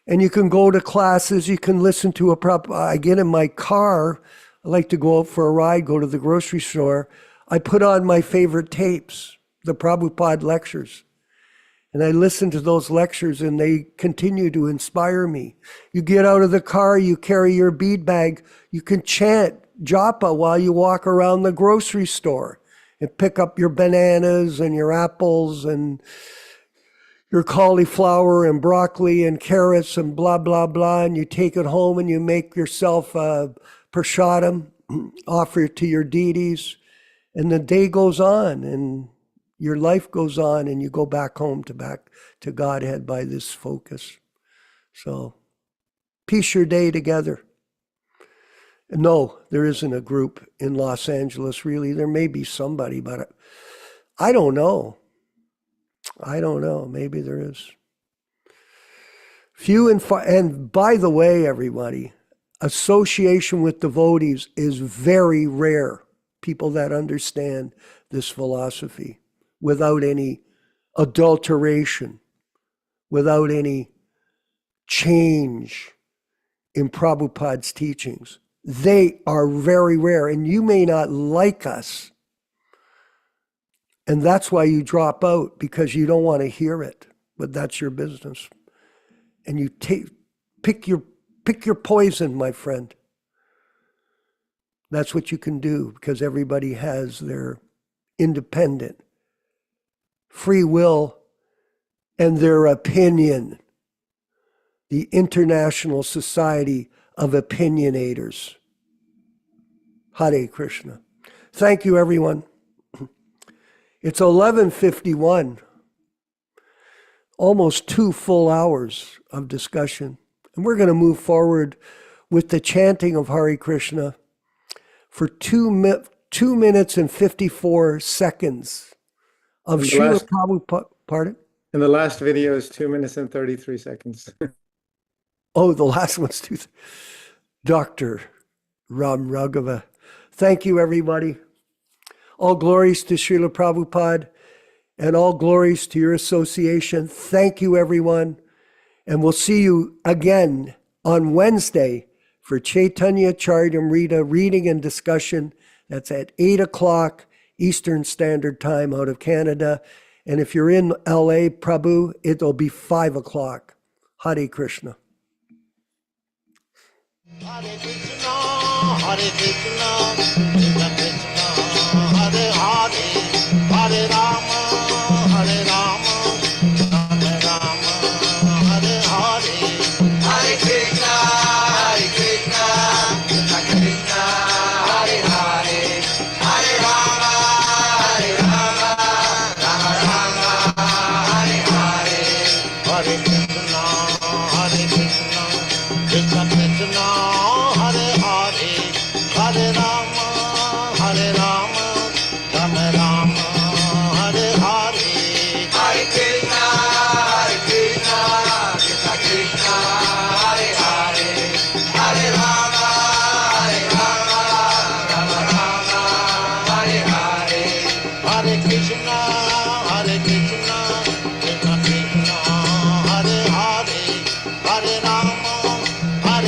And you can go to classes, you can listen to I get in my car, I like to go out for a ride, go to the grocery store. I put on my favorite tapes, the Prabhupada lectures. And I listen to those lectures and they continue to inspire me. You get out of the car, you carry your bead bag, you can chant japa while you walk around the grocery store and pick up your bananas and your apples and your cauliflower and broccoli and carrots and blah, blah, blah. And you take it home and you make yourself a prasadam, offer it to your deities. And the day goes on and your life goes on and you go back home to Godhead by this focus. So piece your day together. No, there isn't a group in Los Angeles, really. There may be somebody, but I don't know. I don't know. Maybe there is. Few and far. And by the way, everybody, association with devotees is very rare. People that understand this philosophy without any adulteration, without any change in Prabhupada's teachings. They are very rare, and you may not like us. And that's why you drop out, because you don't want to hear it, but that's your business. And you pick your poison, my friend. That's what you can do, because everybody has their independent free will and their opinion. The International Society of Opinionators. Hare Krishna. Thank you, everyone. It's 11:51. Almost 2 full hours of discussion. And we're going to move forward with the chanting of Hare Krishna for 2 minutes and 54 seconds of Śrīla Prabhupada. Pardon? And the last video is 2 minutes and 33 seconds. Oh, the last one's Dr. Ram Raghava. Thank you, everybody. All glories to Śrīla Prabhupada and all glories to your association. Thank you, everyone. And we'll see you again on Wednesday for Chaitanya Charitamrita reading and discussion. That's at 8 o'clock Eastern Standard Time out of Canada. And if you're in LA, Prabhu, it'll be 5 o'clock. Hare Krishna. Hare Krishna, Hare Krishna, Krishna Krishna, Hare Hare, Hare Rama, Hare Rama, Rama Rama, Hare Hare. Hare Krishna, Hare Krishna, Krishna Krishna, Hare Hare, Hare Rama, Hare Rama, Rama Rama, Hare Hare. Hare Krishna, Hare Krishna, Krishna Krishna, Hare Hare, Hare Rama, Hare Rama, Rama Rama, Hare Hare. Hare Krishna, Hare Krishna, Krishna Krishna, Hare Hare, Hare Rama, Hare Rama, Rama Rama, Hare Hare. Hare Krishna, Hare Krishna, Krishna Krishna, Hare Hare, Hare Rama, Hare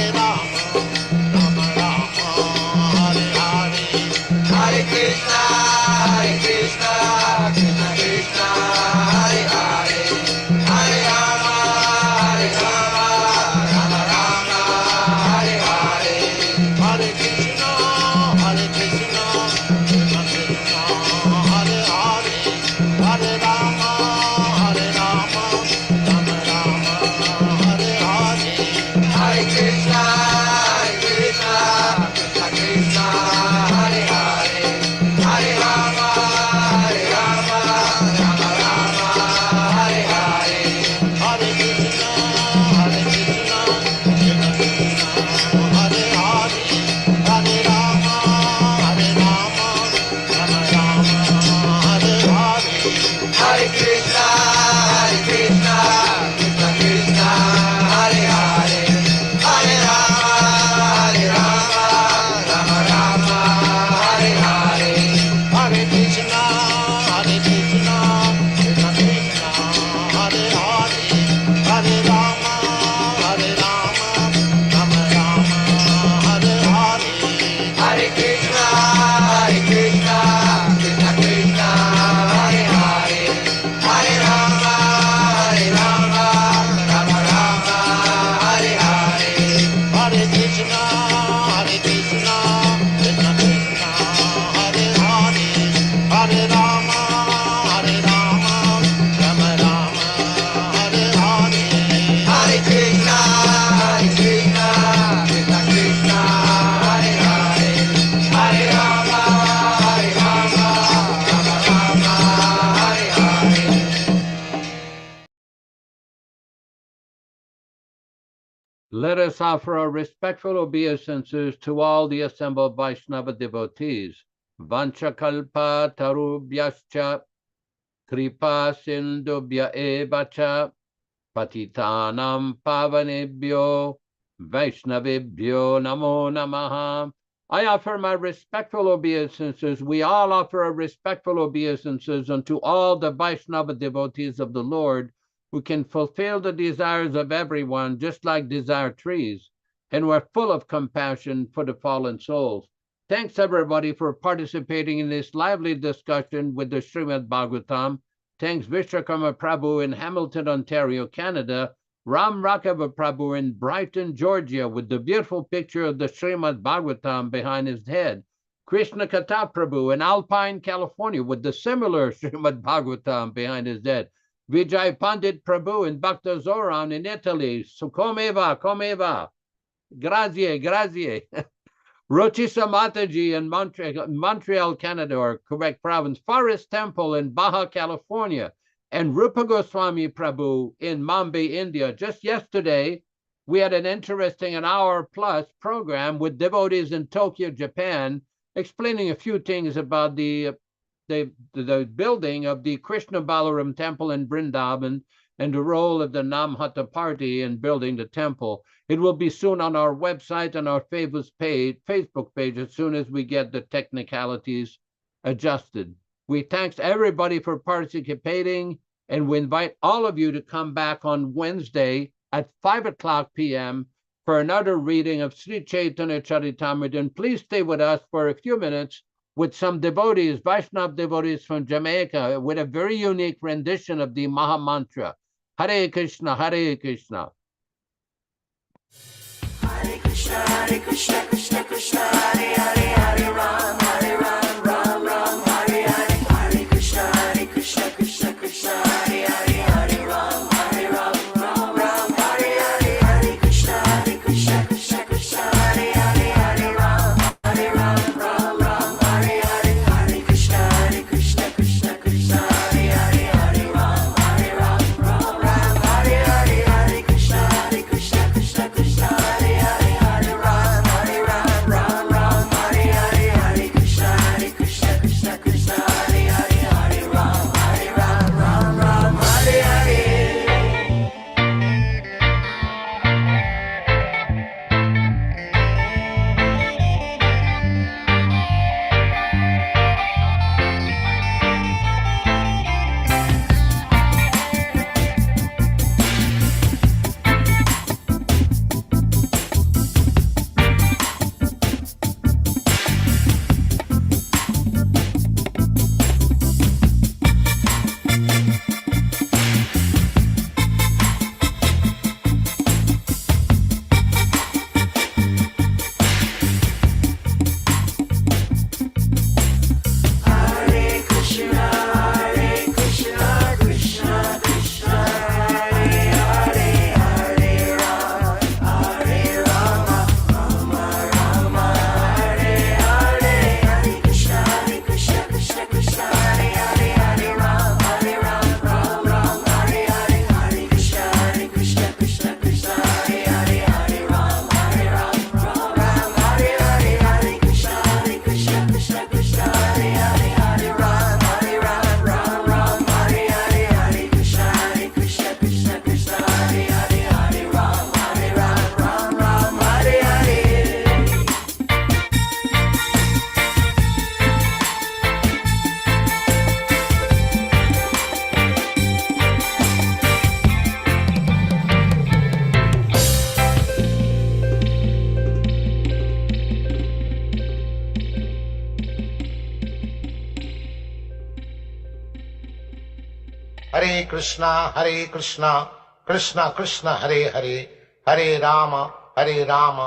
Let us offer our respectful obeisances to all the assembled Vaishnava devotees. Vanchakalpa tarubhyascha kripa sindubhya evacha patitanam pavanebhyo Vaishnavebhyo namo namaha. I offer my respectful obeisances. We all offer our respectful obeisances unto all the Vaishnava devotees of the Lord who can fulfill the desires of everyone, just like desire trees, and we're full of compassion for the fallen souls. Thanks, everybody, for participating in this lively discussion with the Śrīmad-Bhāgavatam. Thanks, Vishwakarma Prabhu in Hamilton, Ontario, Canada, Ram Raghava Prabhu in Brighton, Georgia, with the beautiful picture of the Śrīmad-Bhāgavatam behind his head. Krishna Kata Prabhu in Alpine, California, with the similar Śrīmad-Bhāgavatam behind his head. Vijay Pandit Prabhu in Bhakta Zoran in Italy. So comeva, comeva. Grazie, grazie. Rochisa Mataji in Montreal, Canada, or Quebec province. Forest Temple in Baja, California. And Rupa Goswami Prabhu in Mumbai, India. Just yesterday, we had an interesting hour-plus program with devotees in Tokyo, Japan, explaining a few things about the building of the Krishna Balaram temple in Vrindavan and the role of the Namhata party in building the temple. It will be soon on our website and our Facebook page as soon as we get the technicalities adjusted. We thank everybody for participating, and we invite all of you to come back on Wednesday at 5:00 p.m. for another reading of Sri Chaitanya Charitamrita. And please stay with us for a few minutes with some devotees, Vaishnava devotees from Jamaica, with a very unique rendition of the Maha Mantra. Hare Krishna, Hare Krishna. Hare Krishna, Krishna Krishna, Hare Hare, Hare Ram, Ram Ram, Hare Hare. Hare Krishna, Krishna Krishna, Hare Hare, Hare Ram, Ram Ram, Hare Hare. Hare Krishna, Krishna Krishna, Hare Hare, Hare Ram, Ram Hare Hare. Hare Krishna, Krishna Krishna, Hare Hare, Hare Ram, Ram Hare Hare. Hare Krishna, Krishna Krishna, Hare Hare, Hare Ram, Ram Hare Hare. Hare Krishna, Krishna Krishna, Hare Hare, Hare Ram, Ram Hare Hare. Hare Krishna, Krishna Krishna, Hare Hare, Hare Rama, Rama Hare Hare. Hare Krishna, Krishna Krishna, Hare Hare, Hare Ram, Ram Hare Hare. Hare Krishna, Krishna Krishna, Hare Hare, Hare Ram, Ram Hare Hare. Hare Krishna, Krishna Krishna, Hare Hare, Hare Ram, Ram Hare Hare. Hare Krishna, Krishna Krishna, Hare Hare, Hare Ram, Ram Hare Hare. Hare Krishna, Krishna Krishna, Hare Hare, Hare Rama, Rama